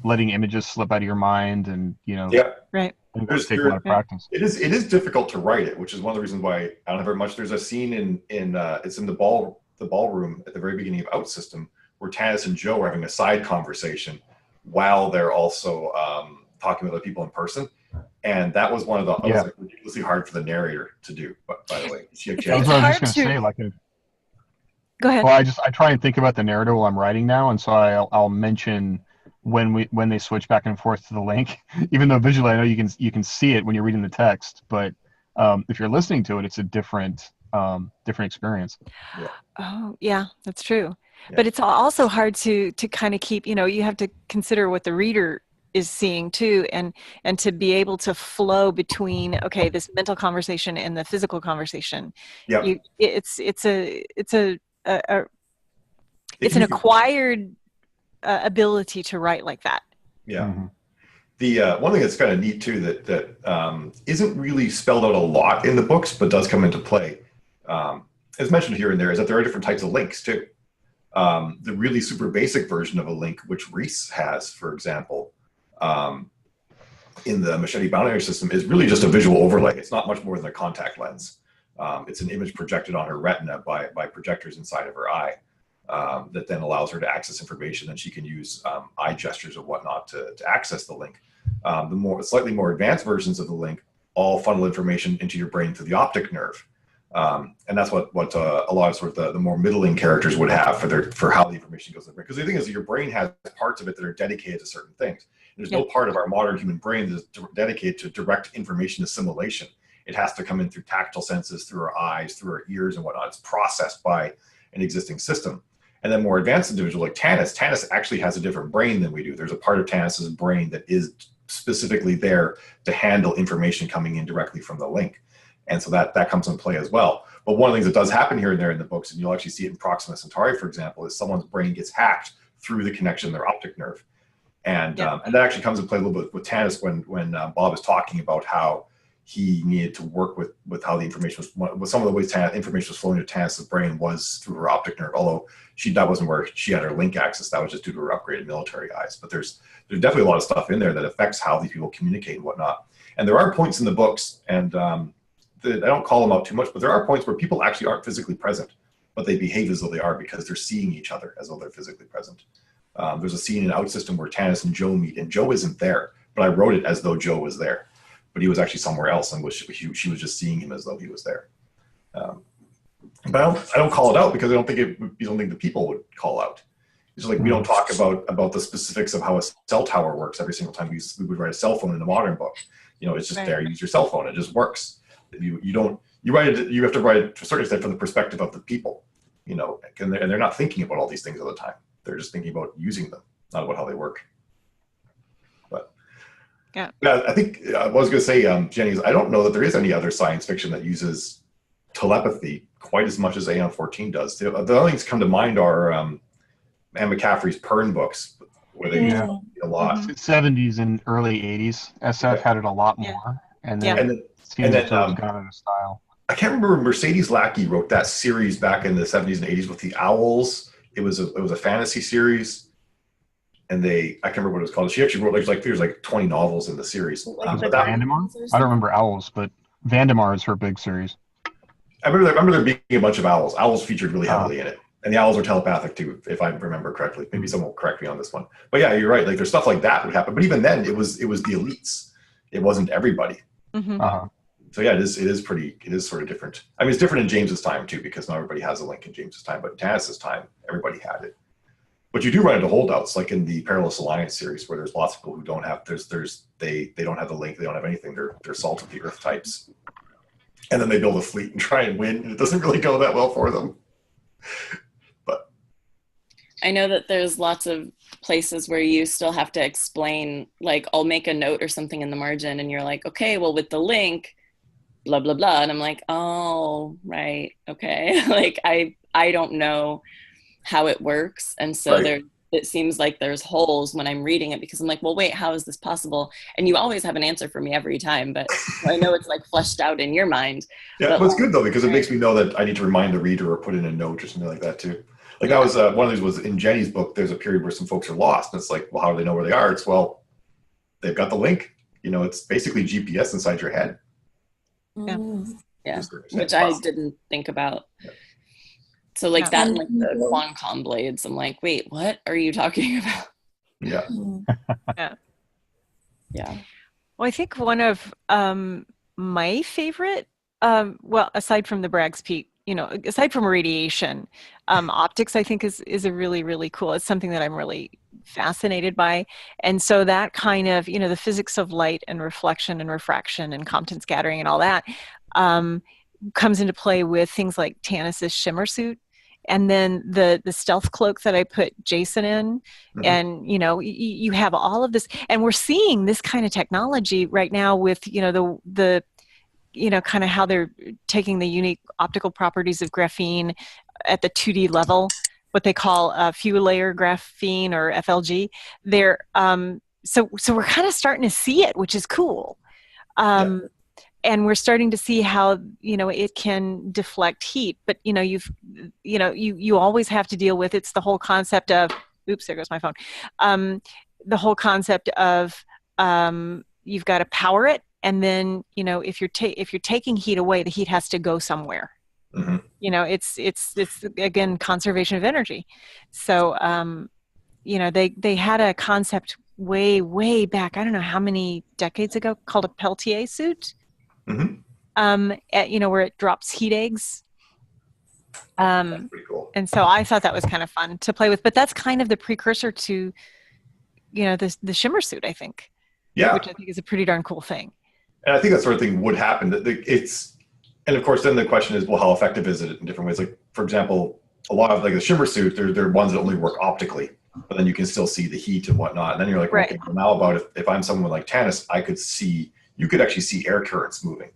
letting images slip out of your mind, and Yeah. Right. I think that'll take a lot of practice. It is difficult to write it, which is one of the reasons why I don't have very much. There's a scene in it's in the ballroom at the very beginning of Outsystem where Tanis and Joe are having a side conversation while they're also talking with other people in person. And that was one of the was like ridiculously hard for the narrator to do. But by the way, that's what I was just going to say. Like, go ahead. Well, I try and think about the narrative while I'm writing now, and so I'll mention when they switch back and forth to the link, even though visually I know you can see it when you're reading the text, but if you're listening to it, it's a different experience. Yeah. Oh, yeah, that's true. Yeah. But it's also hard to kind of keep, you have to consider what the reader is seeing too, and to be able to flow between, okay, this mental conversation and the physical conversation. Yeah. It's an acquired ability to write like that. Yeah. Mm-hmm. The one thing that's kind of neat too that isn't really spelled out a lot in the books, but does come into play, as mentioned here and there, is that there are different types of links too. The really super basic version of a link, which Reese has, for example, in the Machete binary system, is really just a visual overlay. It's not much more than a contact lens. It's an image projected on her retina by projectors inside of her eye that then allows her to access information, and she can use eye gestures or whatnot to access the link. The slightly more advanced versions of the link all funnel information into your brain through the optic nerve. And that's what a lot of sort of the more middling characters would have for how the information goes in the brain. Because the thing is, your brain has parts of it that are dedicated to certain things. There's no part of our modern human brain that is dedicated to direct information assimilation. It has to come in through tactile senses, through our eyes, through our ears and whatnot. It's processed by an existing system. And then more advanced individual like Tanis actually has a different brain than we do. There's a part of Tanis's brain that is specifically there to handle information coming in directly from the link. And so that comes into play as well. But one of the things that does happen here and there in the books, and you'll actually see it in Proxima Centauri, for example, is someone's brain gets hacked through the connection in their optic nerve. And that actually comes into play a little bit with Tanis when Bob is talking about how he needed to work with how the information was some of the ways information was flowing to Tanis's brain was through her optic nerve, although that wasn't where she had her link access. That was just due to her upgraded military eyes. But there's definitely a lot of stuff in there that affects how these people communicate and whatnot. And there are points in the books, and I don't call them out too much, but there are points where people actually aren't physically present, but they behave as though they are because they're seeing each other as though they're physically present. There's a scene in Outsystem where Tanis and Joe meet, and Joe isn't there, but I wrote it as though Joe was there. But he was actually somewhere else, and she was just seeing him as though he was there. But I don't call it out because I don't think it would be something that people would call out. It's like we don't talk about the specifics of how a cell tower works every single time we would write a cell phone in a modern book. It's just there. Use your cell phone. It just works. You write it. You have to write it to a certain extent from the perspective of the people. And they're not thinking about all these things all the time. They're just thinking about using them, not about how they work. Yeah, I think what I was going to say, Jenny, is I don't know that there is any other science fiction that uses telepathy quite as much as Aeon 14 does. The only things come to mind are Anne McCaffrey's Pern books, where they use it a lot. 70s and early 80s. SF had it a lot more, and then gone out of style. I can't remember. Mercedes Lackey wrote that series back in the 70s and 80s with the owls. It was a fantasy series. And I can't remember what it was called. She actually wrote there's like 20 novels in the series. Vandemar? I don't remember owls, but Vandemar is her big series. I remember there being a bunch of owls. Owls featured really heavily in it. And the owls are telepathic too, if I remember correctly. Maybe someone will correct me on this one. But yeah, you're right. Like there's stuff like that would happen. But even then it was the elites. It wasn't everybody. Mm-hmm. So yeah, it is sort of different. I mean, it's different in James's time too, because not everybody has a link in James's time, but in Tanis's time, everybody had it. But you do run into holdouts, like in the Perilous Alliance series, where there's lots of people who don't have. They don't have the link. They don't have anything. They're salt of the earth types, and then they build a fleet and try and win, and it doesn't really go that well for them. But I know that there's lots of places where you still have to explain. Like I'll make a note or something in the margin, and you're like, okay, well with the link, blah blah blah, and I'm like, oh right, okay. Like I don't know how it works, and so it seems like there's holes when I'm reading it, because I'm like, well wait, how is this possible? And you always have an answer for me every time, but I know it's like fleshed out in your mind. Yeah, but it's good though, because it makes me know that I need to remind the reader or put in a note or something like that too. Like that was one of these was in Jenny's book. There's a period where some folks are lost, and it's like, well, how do they know where they are? It's well, they've got the link. It's basically GPS inside your head. Yeah, which I didn't think about. Yeah. So like that, and like the Quancom blades, I'm like, wait, what are you talking about? Yeah. Yeah. Well, I think one of my favorite, well, aside from the Bragg's Peak, aside from radiation, optics, I think is a really, really cool. It's something that I'm really fascinated by. And so that kind of, the physics of light and reflection and refraction and Compton scattering and all that comes into play with things like Tanis's shimmer suit. And then the stealth cloak that I put Jason in, and you have all of this, and we're seeing this kind of technology right now with the kind of how they're taking the unique optical properties of graphene at the 2D level, what they call few layer graphene or FLG. They're so we're kind of starting to see it, which is cool. And we're starting to see how it can deflect heat, but you always have to deal with, it's the whole concept of, oops, there goes my phone. The whole concept of you've got to power it, and then if you're taking heat away, the heat has to go somewhere. It's again conservation of energy. So they had a concept way back, I don't know how many decades ago, called a Peltier suit. Where it drops heat eggs. That's pretty cool. And so I thought that was kind of fun to play with, but that's kind of the precursor to, the shimmer suit, I think. Yeah. Which I think is a pretty darn cool thing. And I think that sort of thing would happen. And of course, then the question is, well, how effective is it in different ways? Like, for example, a lot of like the shimmer suit, they're ones that only work optically, but then you can still see the heat and whatnot. And then you're like, right. Okay, well, now about if I'm someone like Tanis, you could actually see air currents moving.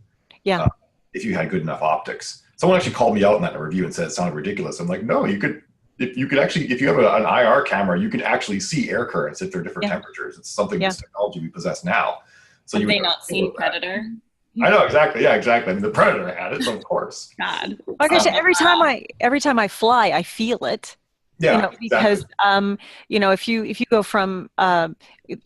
Yeah. If you had good enough optics. Someone actually called me out in that in a review and said it sounded ridiculous. I'm like, no, if you have an IR camera, you can actually see air currents if they're different temperatures. It's something this technology we possess now. So have they not seen Predator? I know, exactly. Yeah, exactly. I mean, the Predator had it, so of course. God. Like I said, every time I fly, I feel it. Yeah, because exactly. if you go from on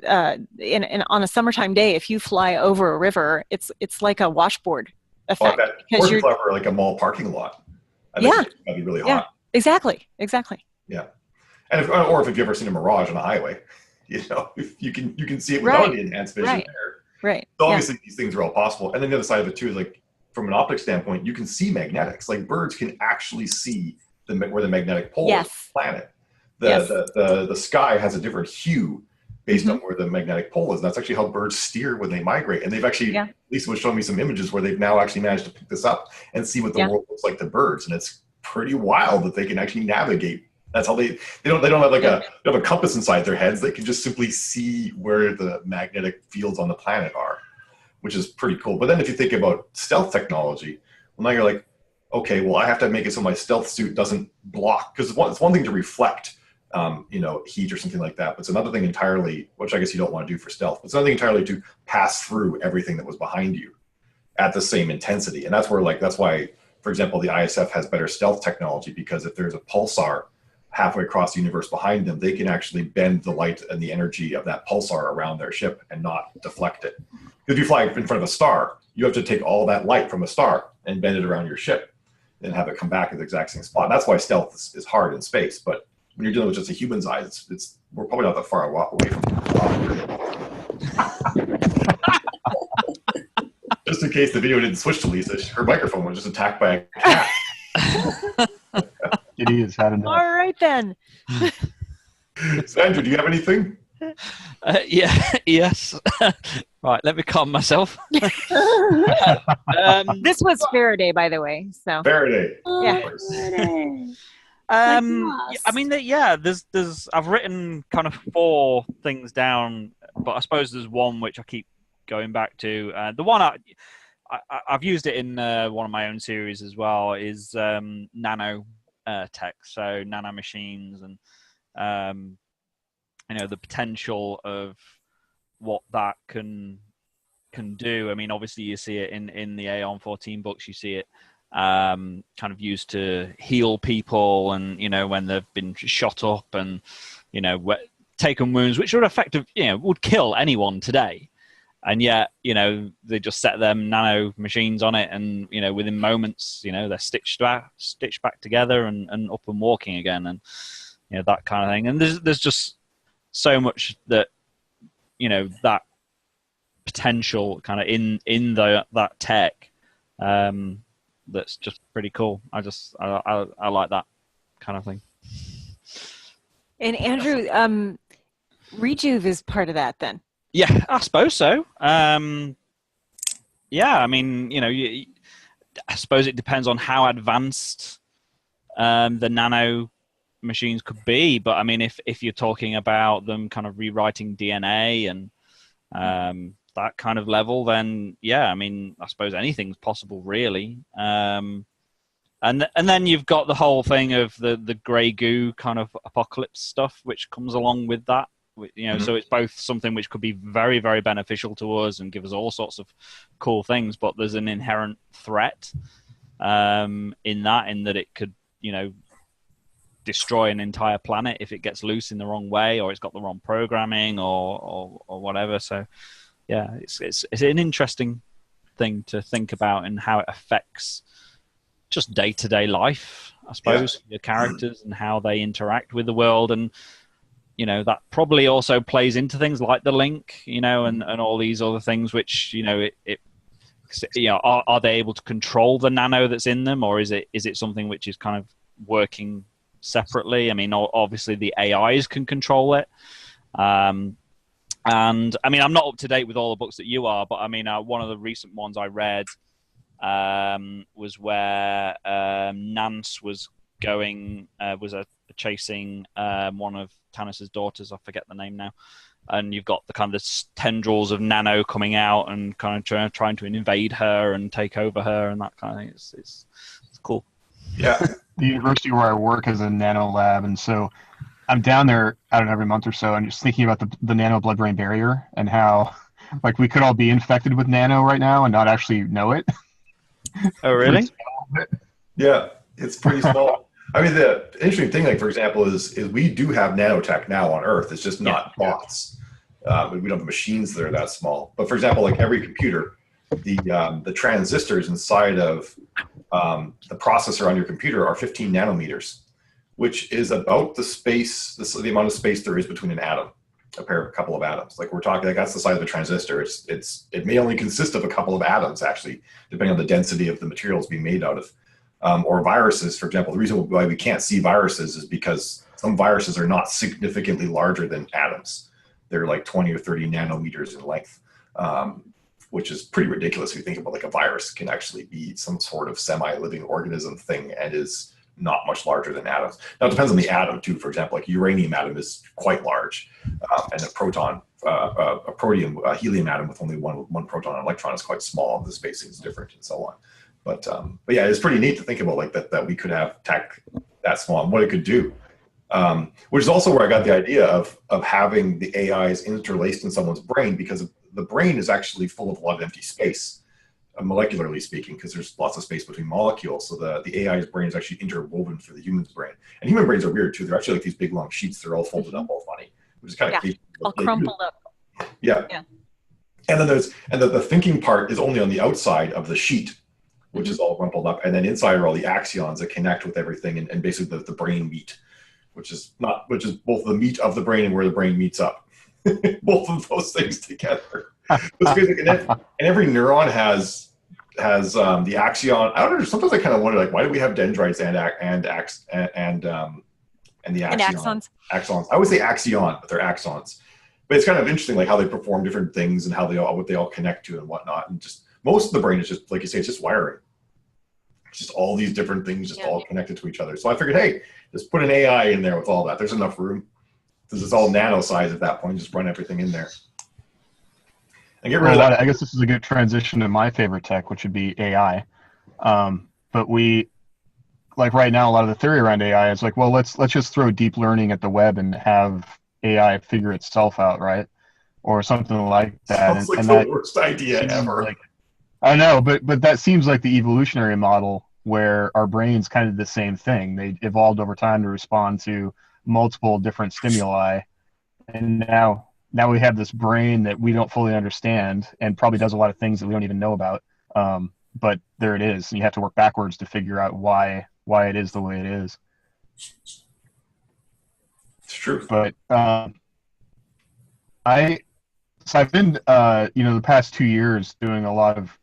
a summertime day, if you fly over a river, it's like a washboard effect. Or you're for like a mall parking lot. I think it's gotta be really hot. Exactly. Yeah, and if you've ever seen a mirage on a highway, if you can see it without the enhanced vision there. Right. So obviously these things are all possible. And then the other side of it too is like from an optics standpoint, you can see magnetics. Like birds can actually see where the magnetic pole is on the planet. The sky has a different hue based on where the magnetic pole is. And that's actually how birds steer when they migrate. And they've actually, Lisa was showing me some images where they've now actually managed to pick this up and see what the world looks like to birds. And it's pretty wild that they can actually navigate. That's how they don't have like they have a compass inside their heads. They can just simply see where the magnetic fields on the planet are, which is pretty cool. But then if you think about stealth technology, well, now you're like, okay, well, I have to make it so my stealth suit doesn't block, because it's one thing to reflect, heat or something like that. But it's another thing entirely, which I guess you don't want to do for stealth. But it's another thing entirely to pass through everything that was behind you at the same intensity. And that's why, for example, the ISF has better stealth technology, because if there's a pulsar halfway across the universe behind them, they can actually bend the light and the energy of that pulsar around their ship and not deflect it. If you fly in front of a star, you have to take all that light from a star and bend it around your ship and have it come back at the exact same spot. That's why stealth is hard in space. But when you're dealing with just a human's eye, we're probably not that far away from it. Just in case the video didn't switch to Lisa, her microphone was just attacked by a cat. Kitty has had enough. All right then. Sandra, do you have anything? Yes. Right, let me calm myself. This was Faraday, by the way. So Faraday. Yeah. I mean, there's I've written kind of 4 things down, but I suppose there's one which I keep going back to. The one I've used it in one of my own series as well is nano tech, so nano machines, and the potential of what that can do. I mean, obviously you see it in the Aeon 14 books, you see it kind of used to heal people, and when they've been shot up and taken wounds, which would would kill anyone today. And yet, they just set them nano machines on it, and within moments, they're stitched back together and up and walking again, and that kind of thing. And there's just so much that that potential kind of in that tech that's just pretty cool. I like that kind of thing. And Andrew, Rejuve is part of that then. Yeah, I suppose so. Yeah, I mean, I suppose it depends on how advanced the nano machines could be. But I mean, if you're talking about them kind of rewriting DNA and that kind of level, then yeah, I mean, I suppose anything's possible, really. And then you've got the whole thing of the grey goo kind of apocalypse stuff, which comes along with that. So it's both something which could be very, very beneficial to us and give us all sorts of cool things, but there's an inherent threat in that it could, destroy an entire planet if it gets loose in the wrong way, or it's got the wrong programming or whatever. So yeah, it's an interesting thing to think about and how it affects just day-to-day life, I suppose, your characters and how they interact with the world. And that probably also plays into things like the link, and all these other things, which, are they able to control the nano that's in them, or is it something which is kind of working separately? I mean, obviously the AIs can control it. And I mean, I'm not up to date with all the books that you are, but I mean, one of the recent ones I read was where Nance was chasing one of Tannis's daughters. I forget the name now. And you've got the kind of tendrils of nano coming out and kind of trying to invade her and take over her and that kind of thing. It's cool. Yeah. The university where I work is a nano lab, and so I'm down there, I don't know, every month or so, and just thinking about the nano blood-brain barrier and how, like, we could all be infected with nano right now and not actually know it. Oh, really? Yeah, it's pretty small. I mean, the interesting thing, like, for example, is we do have nanotech now on Earth. It's just not bots. We don't have machines that are that small. But for example, like every computer, the transistors inside of the processor on your computer are 15 nanometers, which is about the amount of space there is between an atom, a couple of atoms. Like, we're talking, like, that's the size of a transistor. It may only consist of a couple of atoms, actually, depending on the density of the materials being made out of. Or viruses, for example. The reason why we can't see viruses is because some viruses are not significantly larger than atoms. They're like 20 or 30 nanometers in length, which is pretty ridiculous if you think about, like, a virus can actually be some sort of semi-living organism thing and is not much larger than atoms. Now, it depends on the atom, too. For example, like, uranium atom is quite large, and a proton, a protium, a helium atom with only one proton and electron is quite small. The spacing is different and so on. But yeah, it's pretty neat to think about, like, that we could have tech that small and what it could do. Which is also where I got the idea of having the AIs interlaced in someone's brain, because the brain is actually full of a lot of empty space, molecularly speaking, because there's lots of space between molecules. So the AI's brain is actually interwoven for the human's brain. And human brains are weird too. They're actually like these big long sheets. They're all folded up, all funny, which is kind of all crumpled up. Yeah. And then the thinking part is only on the outside of the sheet, which is all rumpled up, and then inside are all the axons that connect with everything, and basically the brain meat, which is both the meat of the brain and where the brain meets up. Both of those things together. And every neuron has the axon. I don't know. Sometimes I kind of wonder, like, why do we have dendrites and the axons? Axons. I would say axion, but they're axons. But it's kind of interesting, like, how they perform different things and how what they all connect to and whatnot, and just. Most of the brain is just, like you say, it's just wiring. It's just all these different things just all connected to each other. So I figured, hey, just put an AI in there with all that. There's enough room. Because it's all nano size at that point. Just run everything in there. And get rid of that. I guess this is a good transition to my favorite tech, which would be AI. But we, like, right now, a lot of the theory around AI is like, well, let's just throw deep learning at the web and have AI figure itself out, right? Or something like that. Sounds like the worst idea ever. I know, but that seems like the evolutionary model where our brains kind of the same thing. They evolved over time to respond to multiple different stimuli, and now we have this brain that we don't fully understand and probably does a lot of things that we don't even know about. But there it is, and you have to work backwards to figure out why it is the way it is. It's true. But I've been the past 2 years doing a lot of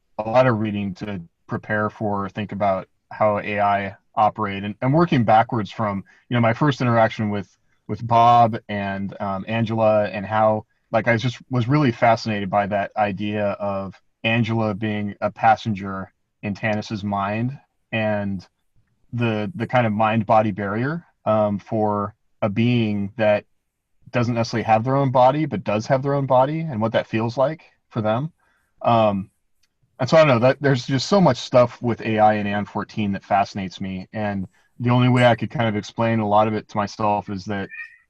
reading to prepare for, think about how AI operate, and working backwards from my first interaction with Bob and Angela, and how I just was really fascinated by that idea of Angela being a passenger in Tannis's mind, and the kind of mind-body barrier for a being that doesn't necessarily have their own body, but does have their own body, and what that feels like for them. And so I don't know, that there's just so much stuff with AI and Aeon 14 that fascinates me. And the only way I could kind of explain a lot of it to myself is that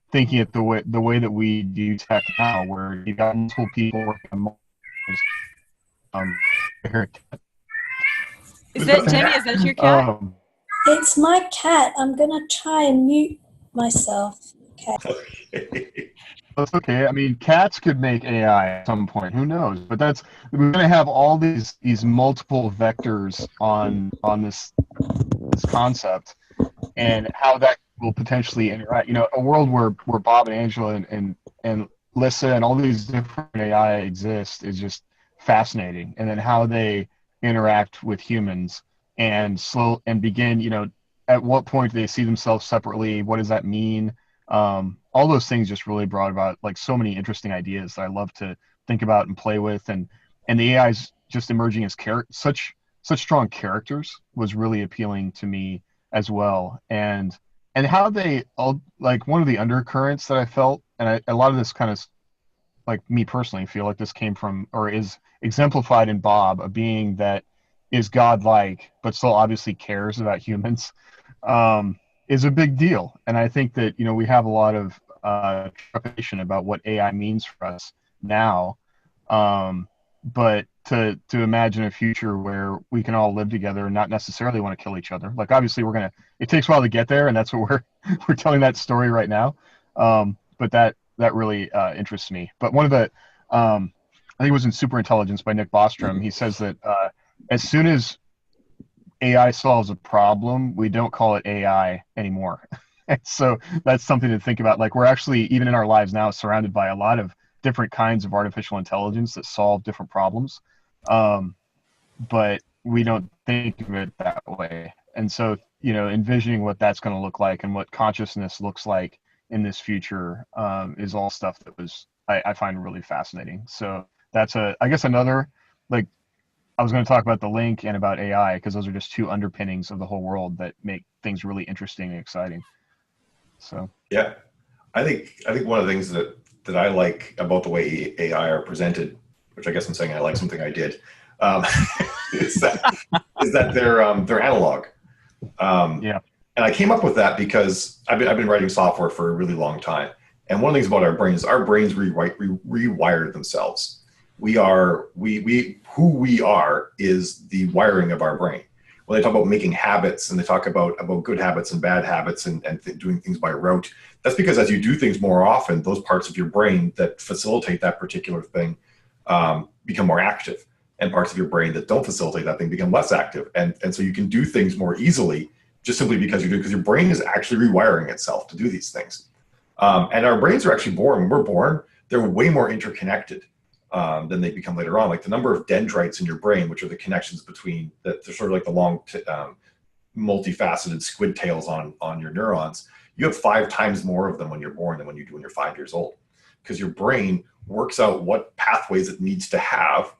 thinking it the way that we do tech now, where you've got multiple people working on Is that Jamie? Is that your cat? It's my cat. I'm gonna try and mute myself. Okay. That's okay. I mean, cats could make AI at some point. Who knows? But we're going to have all these multiple vectors on this concept, and how that will potentially interact. A world where Bob and Angela and Lissa and all these different AI exist is just fascinating. And then how they interact with humans and begin. At what point do they see themselves separately? What does that mean? All those things just really brought about so many interesting ideas that I love to think about and play with, and the AIs just emerging as such strong characters was really appealing to me as well, and how they all, one of the undercurrents that I felt, and a lot of this kind of me personally feel like this came from, or is exemplified in Bob, a being that is godlike but still obviously cares about humans. Is a big deal. And I think that, we have a lot of trepidation about what AI means for us now. But to imagine a future where we can all live together and not necessarily want to kill each other. Obviously it takes a while to get there, and that's what we're telling that story right now. But that really interests me. But one of the, I think it was in Superintelligence by Nick Bostrom, he says that as soon as AI solves a problem, we don't call it AI anymore. And so that's something to think about. We're actually, even in our lives now, surrounded by a lot of different kinds of artificial intelligence that solve different problems. But we don't think of it that way. And so, envisioning what that's going to look like and what consciousness looks like in this future is all stuff that I find really fascinating. So that's I guess another, I was going to talk about the link and about AI, because those are just two underpinnings of the whole world that make things really interesting and exciting. So yeah, I think one of the things that I like about the way AI are presented, which I guess I'm saying I like something I did, is that they're analog. Yeah. And I came up with that because I've been writing software for a really long time, and one of the things about our brains rewire themselves. Who we are is the wiring of our brain. When they talk about making habits, and they talk about good habits and bad habits and doing things by rote, that's because as you do things more often, those parts of your brain that facilitate that particular thing become more active, and parts of your brain that don't facilitate that thing become less active. And so you can do things more easily just simply because because your brain is actually rewiring itself to do these things. And our brains are actually born, when we're born, they're way more interconnected than they become later on. The number of dendrites in your brain, which are the connections between, they're sort of the long, multifaceted squid tails on your neurons. You have 5 times more of them when you're born than when you do when you're 5 years old, because your brain works out what pathways it needs to have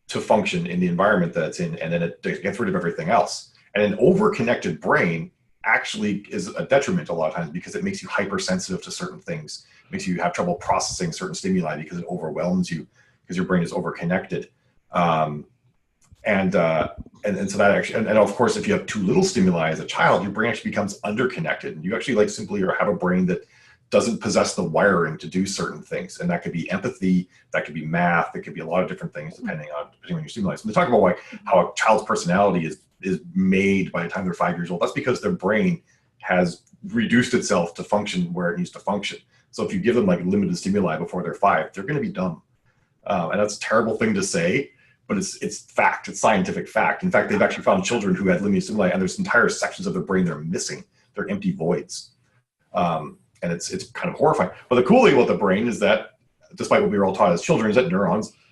to function in the environment that it's in, and then it gets rid of everything else. And an overconnected brain actually is a detriment a lot of times, because it makes you hypersensitive to certain things. It makes you have trouble processing certain stimuli because it overwhelms you, because your brain is overconnected. And so that actually, and of course, if you have too little stimuli as a child, your brain actually becomes underconnected, and you actually simply have a brain that doesn't possess the wiring to do certain things. And that could be empathy, that could be math, that could be a lot of different things depending on your stimuli. So they talk about how a child's personality is made by the time they're 5 years old, that's because their brain has reduced itself to function where it needs to function. So if you give them like limited stimuli before they're 5, they're going to be dumb. And that's a terrible thing to say, but it's fact. It's scientific fact. In fact, they've actually found children who had limited stimuli, and there's entire sections of their brain that are missing. They're empty voids. And it's kind of horrifying. But the cool thing about the brain is that, despite what we were all taught as children, is that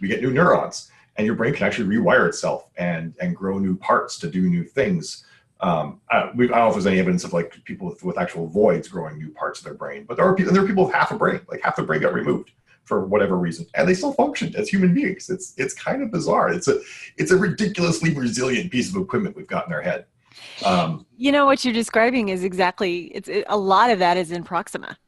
we get new neurons, and your brain can actually rewire itself and grow new parts to do new things. I don't know if there's any evidence of like people with actual voids growing new parts of their brain, but there are people with half a brain, like half the brain got removed for whatever reason, and they still functioned as human beings. It's kind of bizarre. It's a ridiculously resilient piece of equipment we've got in our head. You know, what you're describing is exactly, a lot of that is in Proxima.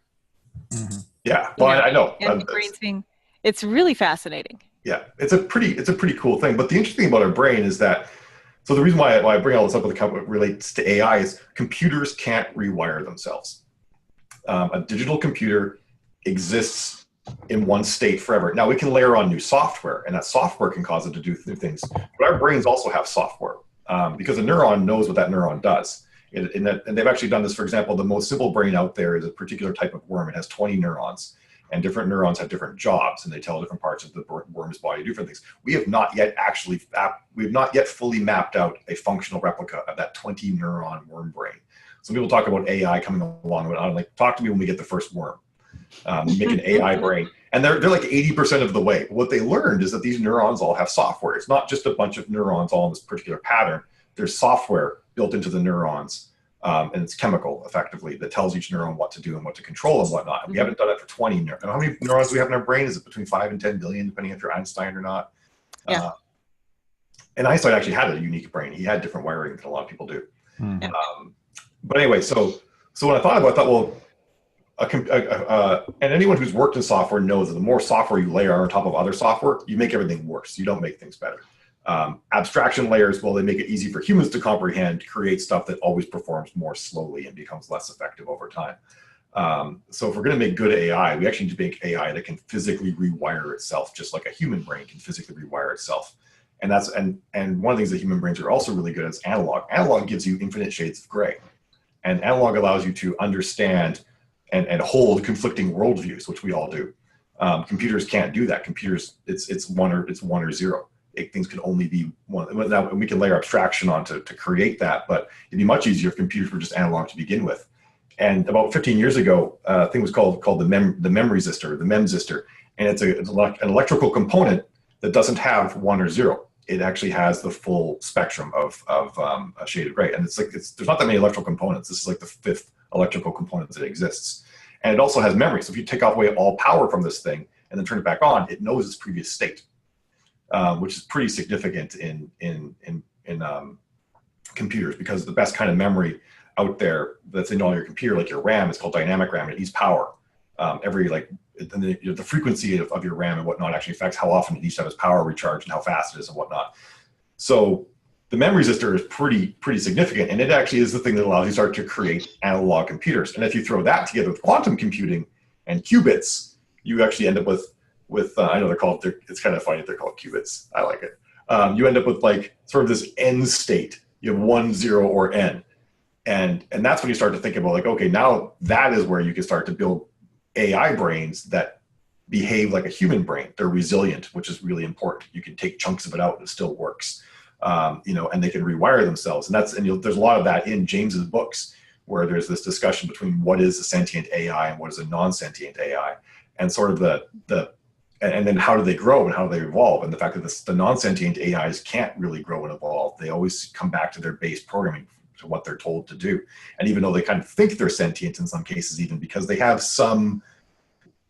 Mm-hmm. Yeah, well, I know. And the brain's it's really fascinating. Yeah, it's a pretty cool thing. But the interesting thing about our brain is that, so the reason why I bring all this up with it relates to AI is computers can't rewire themselves. A digital computer exists in one state forever. Now we can layer on new software, and that software can cause it to do new things. But our brains also have software because a neuron knows what that neuron does. And they've actually done this. For example, the most simple brain out there is a particular type of worm. It has 20 neurons, and different neurons have different jobs, and they tell different parts of the worm's body different things. We have not yet fully mapped out a functional replica of that 20 neuron worm brain. Some people talk about AI coming along, and I'm like, talk to me when we get the first worm. Make an AI brain, and they're like 80% of the way. What they learned is that these neurons all have software. It's not just a bunch of neurons all in this particular pattern. There's software built into the neurons, and it's chemical, effectively, that tells each neuron what to do and what to control and whatnot. And we haven't done it for 20 neurons. How many neurons do we have in our brain? Is it between 5 and 10 billion, depending if you're Einstein or not? Yeah. And Einstein actually had a unique brain. He had different wiring than a lot of people do. Yeah. But anyway, so when I thought about that, well, and anyone who's worked in software knows that the more software you layer on top of other software, you make everything worse. You don't make things better. Abstraction layers, well, they make it easy for humans to comprehend, create stuff that always performs more slowly and becomes less effective over time. So if we're going to make good AI, we actually need to make AI that can physically rewire itself, just like a human brain can physically rewire itself. And one of the things that human brains are also really good at is analog. Analog gives you infinite shades of gray, and analog allows you to understand and hold conflicting worldviews, which we all do. Computers can't do that. Computers, it's one or zero. Things can only be one. Now we can layer abstraction on to create that, but it'd be much easier if computers were just analog to begin with. And about 15 years ago, a thing was called the memory resistor, the MEMsistor, and it's an electrical component that doesn't have 1 or 0. It actually has the full spectrum of a shade of gray, and there's not that many electrical components. This is like the 5th electrical component that exists, and it also has memory. So if you take away all power from this thing and then turn it back on, it knows its previous state, which is pretty significant in computers, because the best kind of memory out there that's in all your computer, like your RAM, is called dynamic RAM. It needs power. The frequency of your RAM and whatnot actually affects how often it needs to have its power recharged and how fast it is and whatnot. So the memory resistor is pretty significant, and it actually is the thing that allows you to start to create analog computers. And if you throw that together with quantum computing and qubits, you actually end up with I know it's kind of funny that they're called qubits. I like it. You end up with like sort of this n state. You have 1, 0, or n. And that's when you start to think about like, okay, now that is where you can start to build AI brains that behave like a human brain. They're resilient, which is really important. You can take chunks of it out and it still works. And they can rewire themselves. And there's a lot of that in James's books, where there's this discussion between what is a sentient AI and what is a non-sentient AI, and sort of and then how do they grow and how do they evolve, and the fact that the non-sentient AIs can't really grow and evolve. They always come back to their base programming, to what they're told to do. And even though they kind of think they're sentient in some cases, even because they have some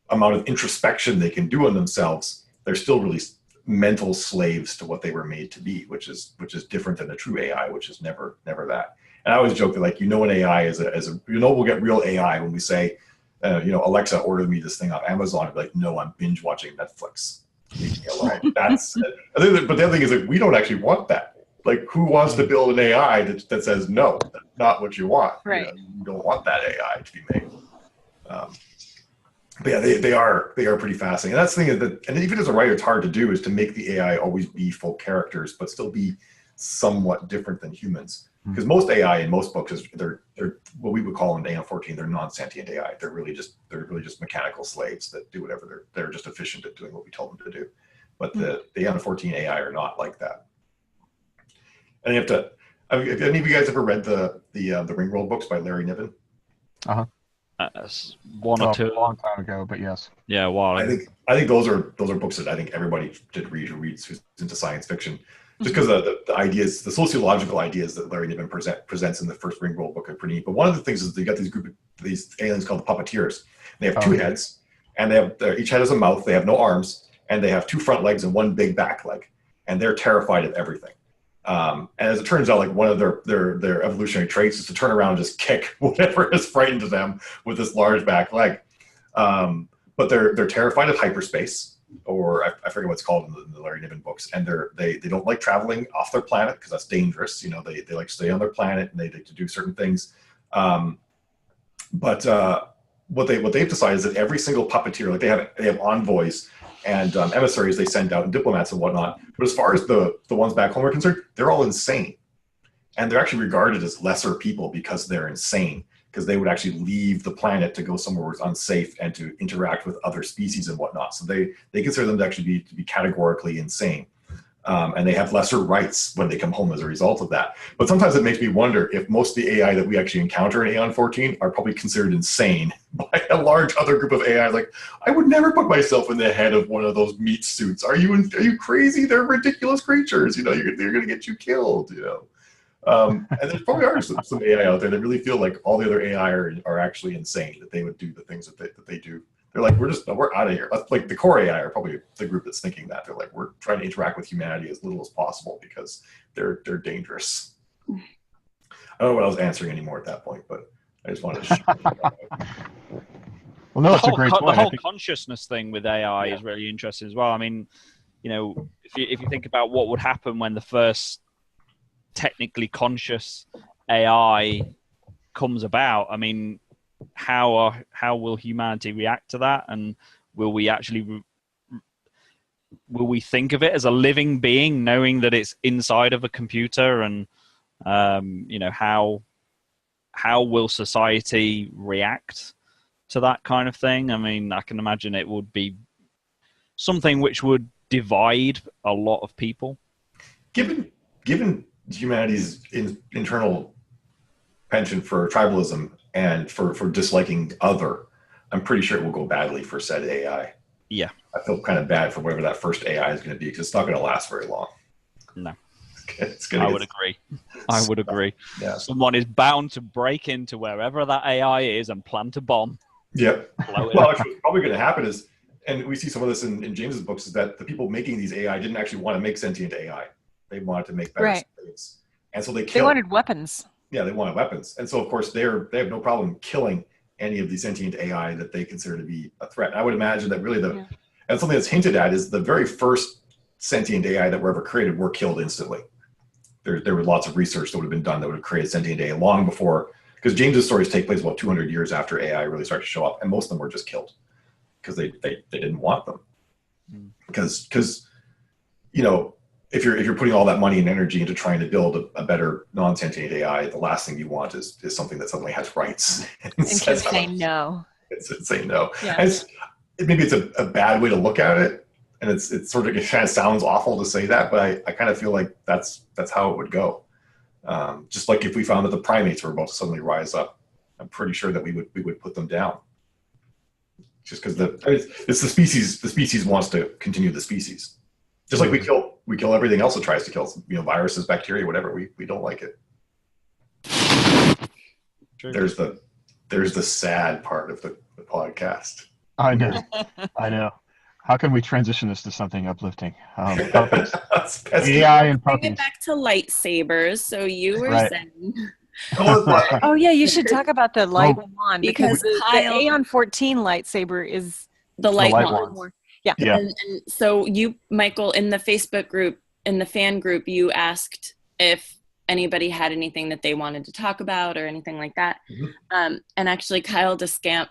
amount of introspection they can do on themselves, they're still really mental slaves to what they were made to be, which is different than a true AI, which is never that. And I always joke that, like, an AI we'll get real AI when we say, Alexa, order me this thing off Amazon. Like, no, I'm binge watching Netflix. Leave me alone. But the other thing is, like, we don't actually want that. Like, who wants to build an AI that says no, that's not what you want? Right. You don't want that AI to be made. But yeah, they are pretty fascinating. And that's the thing and even as a writer, it's hard to do, is to make the AI always be full characters, but still be somewhat different than humans. Because most AI in most books they're what we would call in Aeon 14, they're non-sentient AI. They're really just mechanical slaves that do whatever. They're just efficient at doing what we tell them to do. But the Aeon 14 AI are not like that. And you have to. Have any of you guys ever read the Ringworld books by Larry Niven? One or two, a long time ago, but yes. Yeah, a while ago. I think those are books that I think everybody should read who's into science fiction. Just because the ideas, the sociological ideas that Larry Niven presents in the first Ringworld book are pretty neat. But one of the things is they got these aliens called the puppeteers. They have two heads, and each head has a mouth. They have no arms, and they have two front legs and one big back leg, and they're terrified of everything. And as it turns out, like one of their evolutionary traits is to turn around and just kick whatever has frightened them with this large back leg. But they're terrified of hyperspace. Or I forget what it's called in the Larry Niven books, and they don't like traveling off their planet because that's dangerous. You know, they like to stay on their planet and they like to do certain things. But what they've decided is that every single puppeteer, like they have envoys and emissaries they send out and diplomats and whatnot. But as far as the ones back home are concerned, they're all insane, and they're actually regarded as lesser people because they're insane. Because they would actually leave the planet to go somewhere where it's unsafe and to interact with other species and whatnot. So they consider them to actually be categorically insane. And they have lesser rights when they come home as a result of that. But sometimes it makes me wonder if most of the AI that we actually encounter in Aeon 14 are probably considered insane by a large other group of AI. Like, I would never put myself in the head of one of those meat suits. Are you crazy? They're ridiculous creatures. You know, they're going to get you killed, you know. And there probably are some AI out there that really feel like all the other AI are actually insane, that they would do the things that they do. They're like, we're out of here. That's like the core AI are probably the group that's thinking that. They're like, we're trying to interact with humanity as little as possible because they're dangerous. I don't know what I was answering anymore at that point, but I just wanted to Well, no, it's a great point. The whole consciousness thing with AI is really interesting as well. I mean, you know, if you think about what would happen when the first technically conscious AI comes about, I mean, how will humanity react to that, and will we think of it as a living being, knowing that it's inside of a computer, and you know, how will society react to that kind of thing? I mean, I can imagine it would be something which would divide a lot of people. Given humanity's internal penchant for tribalism and for disliking other, I'm pretty sure it will go badly for said AI. Yeah. I feel kind of bad for whatever that first AI is going to be, because it's not going to last very long. No. I would agree. I would agree. Yeah. Someone is bound to break into wherever that AI is and plant a bomb. Yep. Well, actually, what's probably going to happen is, and we see some of this in James's books, is that the people making these AI didn't actually want to make sentient AI. They wanted to make better slaves. And so they wanted weapons. Yeah, they wanted weapons. And so, of course, they have no problem killing any of the sentient AI that they consider to be a threat. And I would imagine that really and something that's hinted at is the very first sentient AI that were ever created were killed instantly. There was lots of research that would have been done that would have created sentient AI long before, because James's stories take place about 200 years after AI really started to show up, and most of them were just killed because they didn't want them. Because you know, if you're putting all that money and energy into trying to build a better non-sentient AI, the last thing you want is something that suddenly has rights and can say no. It's saying no. Yeah. Maybe it's a bad way to look at it, and it kind of sounds awful to say that, but I kind of feel like that's how it would go. Just like if we found that the primates were about to suddenly rise up, I'm pretty sure that we would put them down. Just because it's the species. The species wants to continue the species. Just like we kill everything else that tries to kill, you know, viruses, bacteria, whatever. We don't like it. True. There's the sad part of the podcast. I know. How can we transition this to something uplifting? Puppies. AI and puppies. Bring it back to lightsabers. So you were saying. Oh yeah, you should talk about the light wand, because the Aeon 14 lightsaber is the light wand. Yeah. And so you, Michael, in the Facebook group, in the fan group, you asked if anybody had anything that they wanted to talk about or anything like that. Mm-hmm. And actually Kyle Descamp,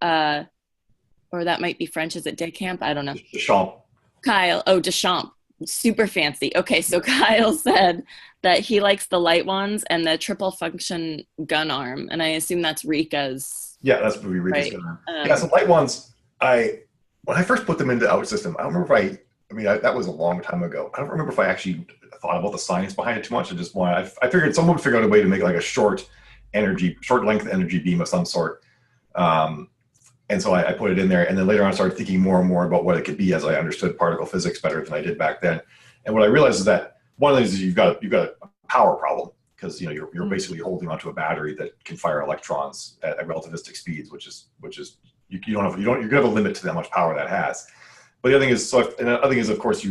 or that might be French, is it Descamp? I don't know. Deschamps. Kyle, Deschamps super fancy. Okay, so Kyle said that he likes the light wands and the triple function gun arm, and I assume that's Rika's. Yeah, that's what Rika's right. gun arm. Yeah, so light wands, when I first put them into Out System, I don't remember if that was a long time ago. I don't remember if I actually thought about the science behind it too much. I figured someone would figure out a way to make like a short length energy beam of some sort. And so I put it in there, and then later on I started thinking more and more about what it could be as I understood particle physics better than I did back then. And what I realized is that one of the things is you've got a power problem, because you're basically holding onto a battery that can fire electrons at relativistic speeds, which is you're gonna have a limit to how much power that has. But the other thing is, of course,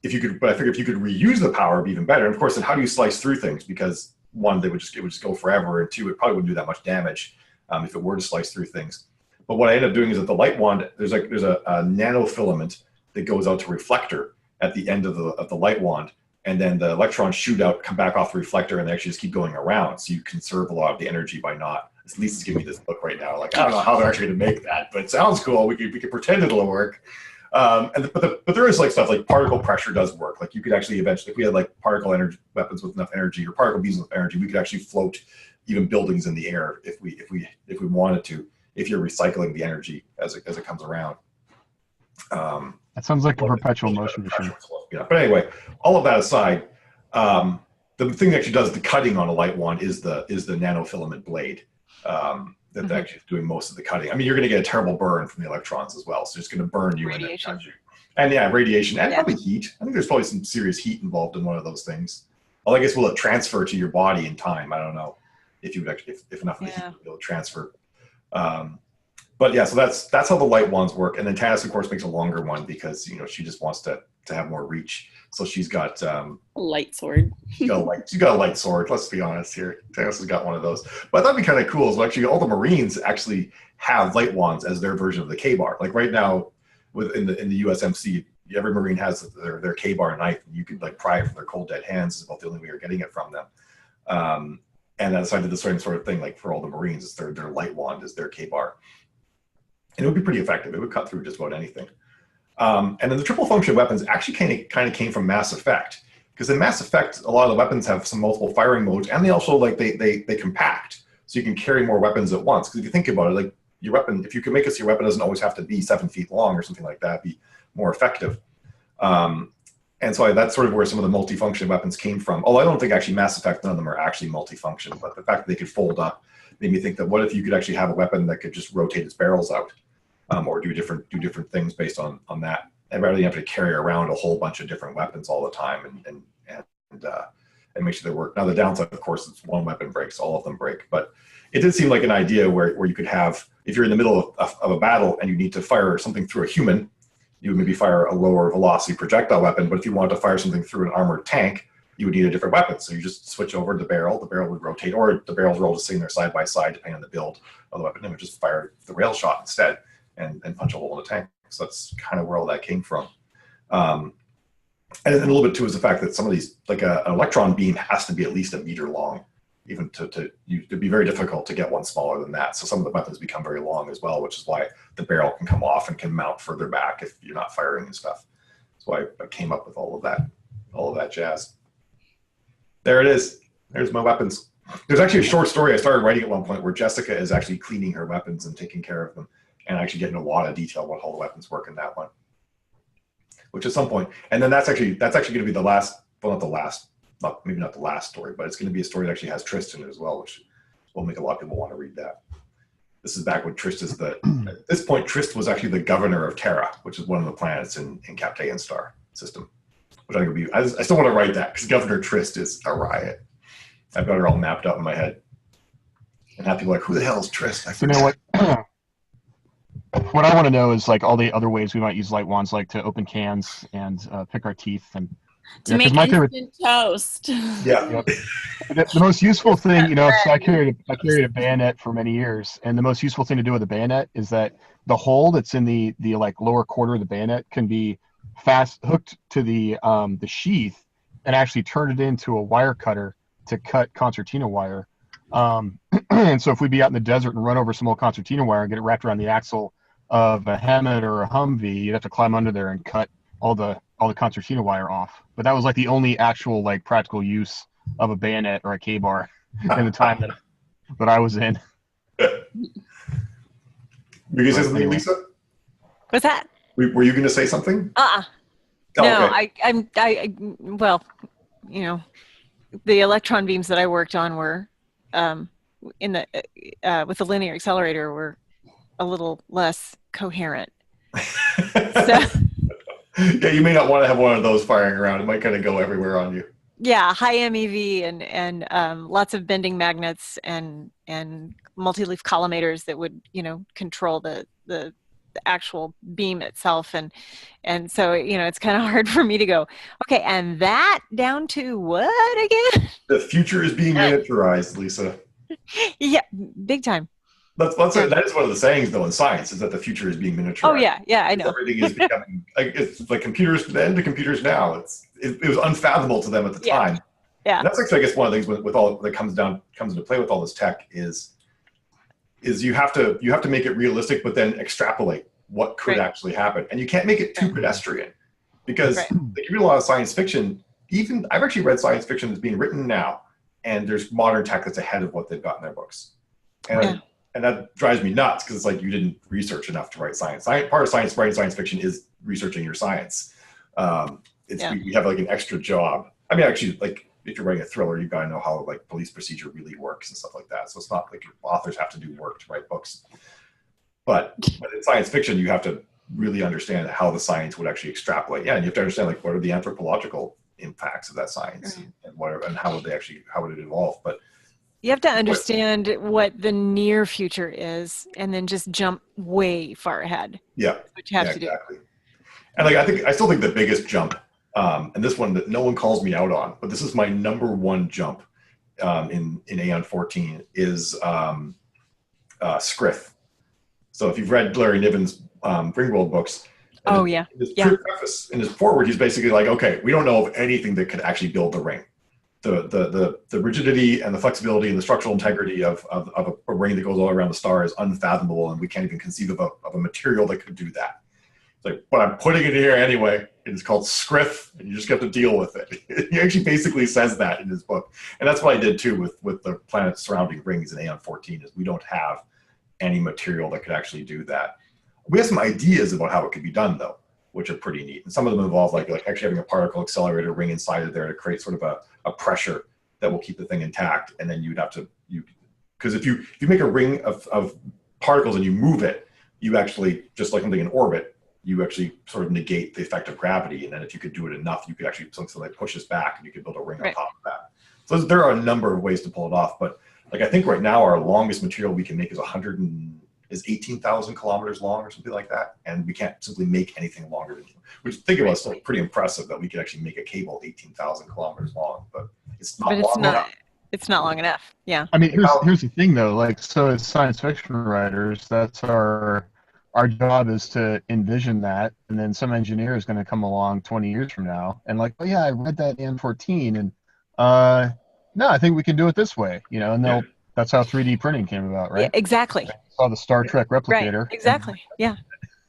if you could reuse the power, it'd be even better. And of course, then how do you slice through things? Because one, it would just go forever, and two, it probably wouldn't do that much damage if it were to slice through things. But what I end up doing is that the light wand, there's a nanofilament that goes out to reflector at the end of the light wand, and then the electrons shoot out, come back off the reflector, and they actually just keep going around. So you conserve a lot of the energy by not. Lisa's giving me this book right now. Like, I don't know how they're actually going to make that, but it sounds cool. We could pretend it'll work. But there is like stuff like particle pressure does work. Like you could actually eventually, if we had like particle energy weapons with enough energy, or particle beams with energy, we could actually float even buildings in the air if we wanted to, if you're recycling the energy as it comes around. That sounds like a perpetual motion machine. Yeah, but anyway, all of that aside, the thing that actually does the cutting on a light wand is the nanofilament blade. That actually is doing most of the cutting. I mean, you're going to get a terrible burn from the electrons as well, so it's going to burn you. Radiation. And yeah, radiation, and probably heat. I think there's probably some serious heat involved in one of those things. Well, I guess will it transfer to your body in time? I don't know if you would actually, if enough of the heat would be able to transfer. But yeah, so that's how the light wands work. And then Tanis, of course, makes a longer one because she just wants to have more reach. So she's got a light sword. She's got a light sword. Let's be honest here. Tanis has got one of those. But that'd be kind of cool. So actually, all the Marines actually have light wands as their version of the K-bar. Like right now, in the USMC, every Marine has their K-bar knife, and you can like pry it from their cold dead hands. Is about the only way you're getting it from them. And that's I did the same sort of thing. Like for all the Marines, it's their light wand is their K-bar, and it would be pretty effective. It would cut through just about anything. And then the triple function weapons actually kind of came from Mass Effect, because in Mass Effect, a lot of the weapons have some multiple firing modes, and they also they compact, so you can carry more weapons at once. Because if you think about it, like your weapon, if you can make it so your weapon doesn't always have to be 7 feet long or something like that, be more effective. And so that's sort of where some of the multifunction weapons came from. Although I don't think actually Mass Effect, none of them are actually multifunction, but the fact that they could fold up made me think that what if you could actually have a weapon that could just rotate its barrels out, or do different things based on that, and rather than have to carry around a whole bunch of different weapons all the time and make sure they work. Now the downside, of course, is one weapon breaks, all of them break. But it did seem like an idea where you could have, if you're in the middle of a battle and you need to fire something through a human, you would maybe fire a lower velocity projectile weapon. But if you wanted to fire something through an armored tank, you would need a different weapon. So you just switch over to the barrel would rotate, or the barrels were all just sitting there side by side, depending on the build of the weapon, and would just fire the rail shot instead and punch a hole in the tank. So that's kind of where all that came from. And a little bit too is the fact that some of these, like an electron beam has to be at least a meter long, even to be very difficult to get one smaller than that. So some of the weapons become very long as well, which is why the barrel can come off and can mount further back if you're not firing and stuff. So I came up with all of that jazz. There it is. There's my weapons. There's actually a short story I started writing at one point where Jessica is actually cleaning her weapons and taking care of them, and actually getting a lot of detail about how the weapons work in that one. Which at some point, and then that's actually going to be the last, well, not the last, maybe not the last story, but it's going to be a story that actually has Trist in it as well, which will make a lot of people want to read that. This is back when Trist is at this point, Trist was actually the governor of Terra, which is one of the planets in Captain Star system. Which I think would be, I still want to write that, because Governor Trist is a riot. I've got her all mapped up in my head. And have people like, who the hell is Trist? You know what? What I want to know is like all the other ways we might use light wands, like to open cans and pick our teeth and to make instant toast. Yeah. The most useful thing, so I carried a bayonet for many years, and the most useful thing to do with a bayonet is that the hole that's in the like lower quarter of the bayonet can be fast hooked to the sheath and actually turn it into a wire cutter to cut concertina wire. And so if we'd be out in the desert and run over some old concertina wire and get it wrapped around the axle of a Hammett or a Humvee, you'd have to climb under there and cut all the concertina wire off. But that was like the only actual like practical use of a bayonet or a K-bar in the time that I was in. Were you going to say something, Anyway. Lisa? What's that? Were you going to say something? Oh, no, okay. Well, you know, the electron beams that I worked on were in the with the linear accelerator were a little less coherent. So, yeah, you may not want to have one of those firing around. It might kind of go everywhere on you. yeah, high MEV and lots of bending magnets and multi-leaf collimators that would, you know, control the actual beam itself, and so, you know, it's kind of hard for me to go, okay, and that down to what again? The future is being miniaturized, Lisa. Yeah, big time. That is one of the sayings, though, in science, is that the future is being miniaturized. Oh yeah, I know. Everything is becoming it's like computers then to computers now. It was unfathomable to them at the time. Yeah. And that's actually, I guess, one of the things with all that comes into play with all this tech is you have to make it realistic, but then extrapolate what could actually happen, and you can't make it too pedestrian, because like, you read a lot of science fiction. Even I've actually read science fiction that's being written now, and there's modern tech that's ahead of what they've got in their books, and that drives me nuts, because it's like you didn't research enough to write science. Part of science, writing science fiction, is researching your science. We have like an extra job. I mean, actually, like if you're writing a thriller, you've got to know how like police procedure really works and stuff like that. So it's not like your authors have to do work to write books. But in science fiction, you have to really understand how the science would actually extrapolate. Yeah, and you have to understand like what are the anthropological impacts of that science, and how would it evolve. But you have to understand what the near future is, and then just jump way far ahead. Yeah, what you have to do. And like I still think the biggest jump, and this one that no one calls me out on, but this is my number one jump in Aeon 14 is Scriff. So if you've read Larry Niven's Ringworld books, in his preface, in his foreword, he's basically like, okay, we don't know of anything that could actually build the ring. The rigidity and the flexibility and the structural integrity of a ring that goes all around the star is unfathomable, and we can't even conceive of a material that could do that. It's like, but I'm putting it here anyway. It's called Scriff, and you just have to deal with it. He actually basically says that in his book, and that's what I did too with the planets surrounding rings in Aeon 14. Is we don't have any material that could actually do that. We have some ideas about how it could be done, though, which are pretty neat. And some of them involve like actually having a particle accelerator ring inside of there to create sort of a pressure that will keep the thing intact. And then you'd have to, because if you make a ring of particles and you move it, you actually, just like something in orbit, you actually sort of negate the effect of gravity. And then if you could do it enough, you could actually, something that pushes back, and you could build a ring on top of that. So there are a number of ways to pull it off. But like, I think right now our longest material we can make is 18,000 kilometers long or something like that. And we can't simply make anything longer than, which think about, still pretty impressive that we could actually make a cable 18,000 kilometers long, but it's not long enough. It's not long enough. Yeah. I mean, here's the thing though, like, so as science fiction writers, that's our job is to envision that, and then some engineer is going to come along 20 years from now and like, oh yeah, I read that in 14, and no, I think we can do it this way, you know, and that's how 3D printing came about, right? Yeah, exactly. I saw the Star Trek replicator. Right, exactly. Yeah.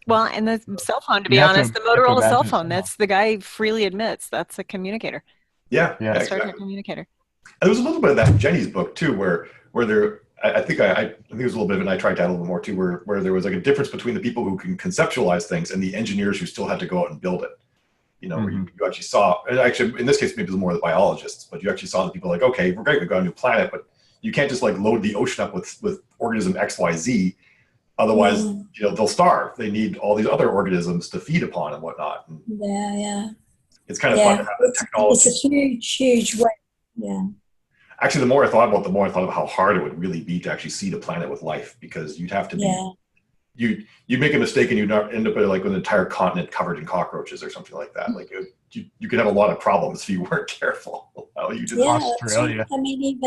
Well, and the cell phone, to be honest, the Motorola cell phone, that's the guy freely admits that's a communicator. Yeah. A Star Trek communicator. And there was a little bit of that in Jenny's book too, where there, I think it was a little bit of it, and I tried to add a little more too, where there was like a difference between the people who can conceptualize things and the engineers who still had to go out and build it. You know, where you actually saw, and actually in this case maybe it was more the biologists, but you actually saw the people like, okay, we're great, we've got a new planet, but you can't just like load the ocean up with organism XYZ, otherwise you know, they'll starve. They need all these other organisms to feed upon and whatnot. And it's kind of fun to have the technology. It's a huge way. Yeah. Actually, the more I thought of how hard it would really be to actually seed a planet with life, because you'd have to be you make a mistake and you end up like with an entire continent covered in cockroaches or something like that. Like you could have a lot of problems if you weren't careful. You did Australia. I mean,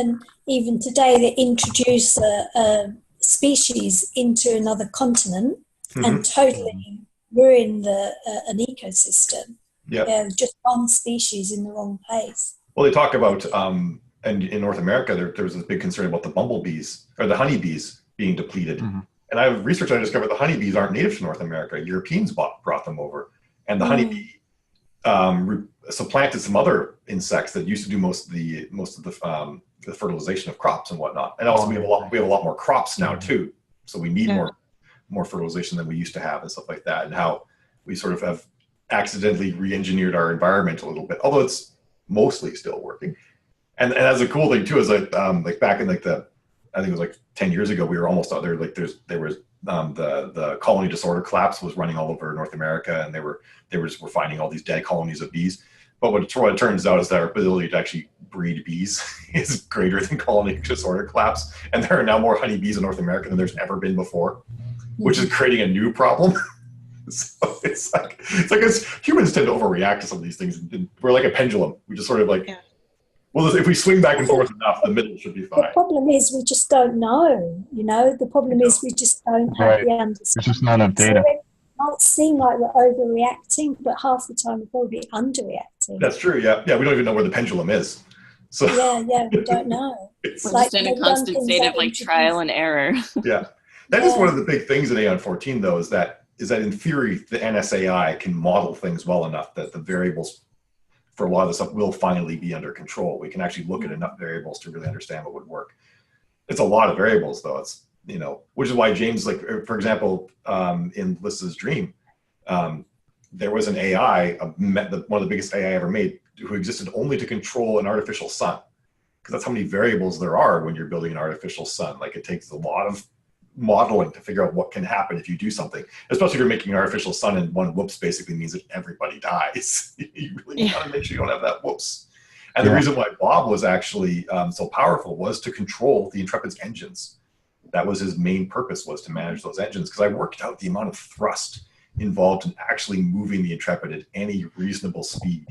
even today they introduce a species into another continent and totally ruin an ecosystem. Yeah, just one species in the wrong place. Well, they talk about and in North America there was this big concern about the bumblebees or the honeybees being depleted. And I discovered the honeybees aren't native to North America. Europeans brought them over, and the honeybee supplanted some other insects that used to do most of the fertilization of crops and whatnot. And also we have a lot more crops now too, so we need more fertilization than we used to have and stuff like that. And how we sort of have accidentally re-engineered our environment a little bit, although it's mostly still working. And that's a cool thing too, is like back in like I think it was like 10 years ago, we were almost out there. Like there was the colony disorder collapse was running all over North America, and they were finding all these dead colonies of bees. But what it turns out is that our ability to actually breed bees is greater than colony disorder collapse, and there are now more honeybees in North America than there's ever been before, which is creating a new problem. So it's like humans tend to overreact to some of these things. And we're like a pendulum. We just sort of like, well, if we swing back and forth enough, the middle should be fine. The problem is we just don't know, The problem is we just don't have the understanding. There's just not enough data. So it might seem like we're overreacting, but half the time we're probably underreacting. That's true, yeah. Yeah, we don't even know where the pendulum is. So yeah, we don't know. It's we're just in a constant state of like trial and error. Yeah. That is one of the big things in Aeon 14, though, is that in theory, the NSAI can model things well enough that the variables for a lot of the stuff will finally be under control. We can actually look at enough variables to really understand what would work. It's a lot of variables, though. It's, which is why James, like, for example, in Lissa's dream, there was an AI, one of the biggest AI ever made, who existed only to control an artificial sun. Because that's how many variables there are when you're building an artificial sun. Like, it takes a lot of modeling to figure out what can happen if you do something, especially if you're making an artificial sun and one whoops basically means that everybody dies. You really got to make sure you don't have that whoops. And the reason why Bob was actually so powerful was to control the Intrepid's engines. That was his main purpose, was to manage those engines, because I worked out the amount of thrust involved in actually moving the Intrepid at any reasonable speed.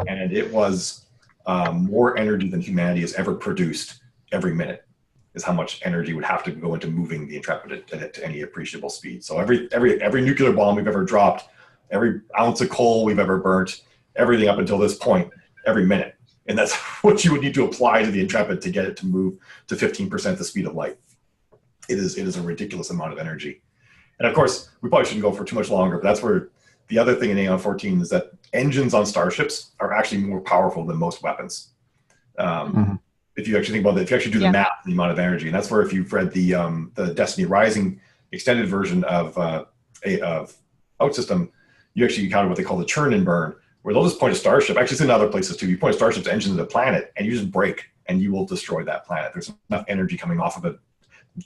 And it was more energy than humanity has ever produced every minute, is how much energy would have to go into moving the Intrepid at any appreciable speed. So every nuclear bomb we've ever dropped, every ounce of coal we've ever burnt, everything up until this point, every minute. And that's what you would need to apply to the Intrepid to get it to move to 15% the speed of light. It is a ridiculous amount of energy. And of course, we probably shouldn't go for too much longer, but that's where the other thing in Aeon 14 is that engines on starships are actually more powerful than most weapons. If you actually think about it, if you actually do the math, the amount of energy, and that's where, if you've read the Destiny Rising extended version of Outsystem, you actually encounter what they call the churn and burn, where they'll just point a starship. Actually, it's in other places too. You point a starship's engine to the planet, and you just break, and you will destroy that planet. There's enough energy coming off of a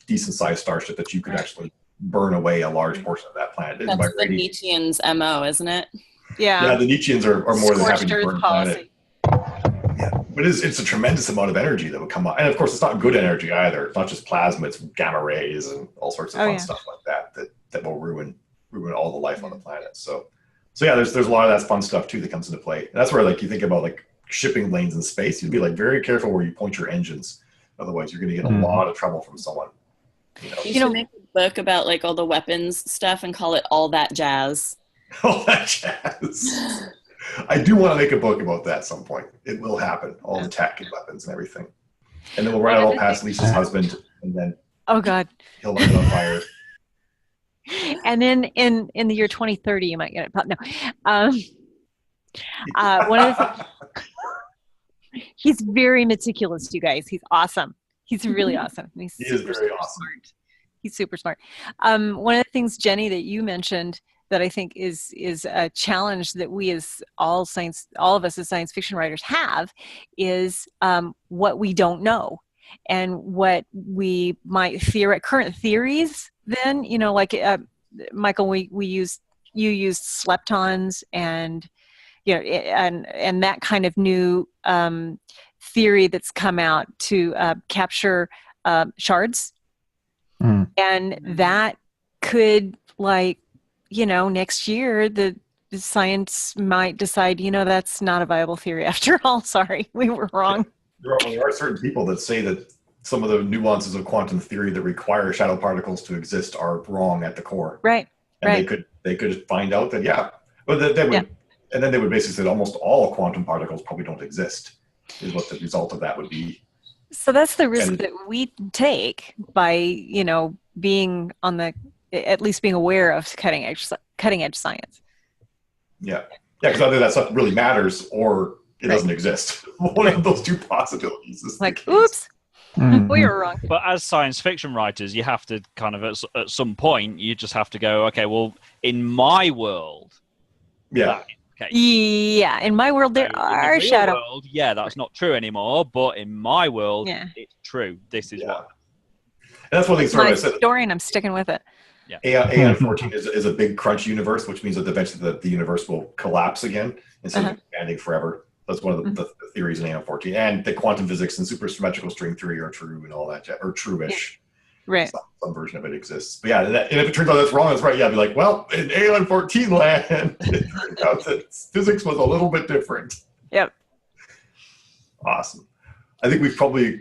decent-sized starship that you could actually burn away a large portion of that planet. That's the Nietzschean's MO, isn't it? Yeah, the Nietzscheans are more than happy to burn a planet. Yeah, but it's a tremendous amount of energy that would come out. And of course, it's not good energy either. It's not just plasma, it's gamma rays and all sorts of fun stuff like that will ruin all the life on the planet. So yeah, there's a lot of that fun stuff too that comes into play. And that's where, like, you think about like shipping lanes in space, you'd be like very careful where you point your engines. Otherwise you're gonna get a lot of trouble from someone. You should make a book about like all the weapons stuff and call it All That Jazz. All That Jazz. I do want to make a book about that at some point. It will happen. All the tech and weapons and everything. And then we'll run it all past Lisa's husband, and then oh god, he'll light it on fire. And then in the year 2030, you might get it. No. One of the he's very meticulous, you guys. He's awesome. He's really awesome. He is very awesome. Smart. He's super smart. One of the things, Jenny, that you mentioned that I think is a challenge that we as all of us as science fiction writers have is what we don't know and what we might current theories. Then, like Michael, you used sleptons and and that kind of new theory that's come out to capture shards, and that could, like, next year the science might decide, that's not a viable theory after all. Sorry, we were wrong. There are certain people that say that some of the nuances of quantum theory that require shadow particles to exist are wrong at the core. Right. And they could find out that, and then they would basically say that almost all quantum particles probably don't exist, is what the result of that would be. So that's the risk that we take by, being at least being aware of cutting edge science. Yeah. Yeah, because either that stuff really matters or it doesn't exist. One of those two possibilities is like, oops, we were wrong. But as science fiction writers, you have to kind of, at some point, you just have to go, okay, well, in my world, yeah. Yeah, in my world, there are in the real shadow. world, yeah, that's not true anymore. But in my world, it's true. This is what. And that's one thing. My story, and I'm sticking with it. Yeah. Aeon 14 is a big crunch universe, which means that eventually the universe will collapse again instead of expanding forever. That's one of the theories in Aeon 14, and the quantum physics and supersymmetrical string theory are true and all that, or true-ish. Right. Some version of it exists. But yeah, and if it turns out that's wrong, that's right. Yeah, I'd be like, well, in Aeon 14 land, it turned out that physics was a little bit different. Yep. Awesome. I think we've probably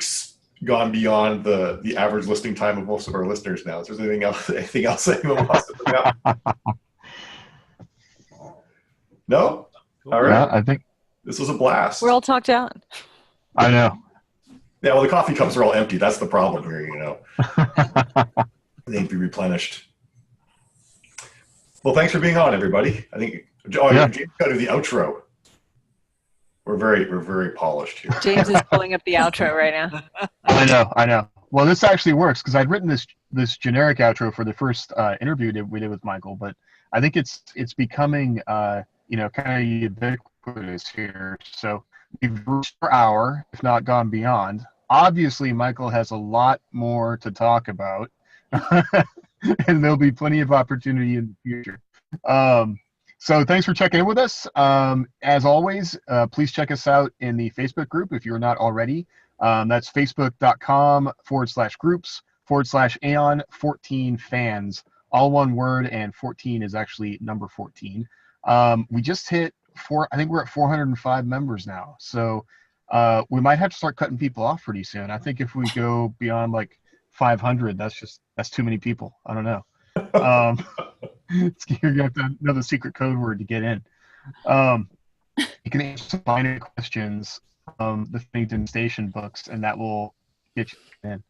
gone beyond the average listening time of most of our listeners now. Is there anything else anyone wants to bring up? No? All right. Yeah, I think this was a blast. We're all talked out. I know. Yeah, well, the coffee cups are all empty. That's the problem here, you know. They need to be replenished. Well, thanks for being on, everybody. I think James got to do the outro. We're very polished here. James is pulling up the outro right now. I know. Well, this actually works because I'd written this generic outro for the first interview we did with Michael, but I think it's becoming kind of ubiquitous here. So we've reached our hour, if not gone beyond. Obviously, Michael has a lot more to talk about, and there'll be plenty of opportunity in the future. So thanks for checking in with us. As always, please check us out in the Facebook group if you're not already. That's facebook.com/groups/Aeon14 fans. All one word, and 14 is actually number 14. We just hit I think we're at 405 members now. So we might have to start cutting people off pretty soon. I think if we go beyond like 500, that's too many people. I don't know. You're gonna have to know the secret code word to get in. You can answer some binary questions from the Pennington Station books, and that will get you in.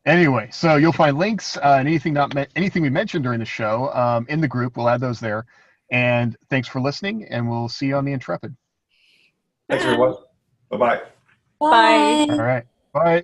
Anyway, so you'll find links and anything we mentioned during the show in the group. We'll add those there. And thanks for listening, and we'll see you on the Intrepid. Thanks, everyone. Bye-bye. Bye. All right. Bye.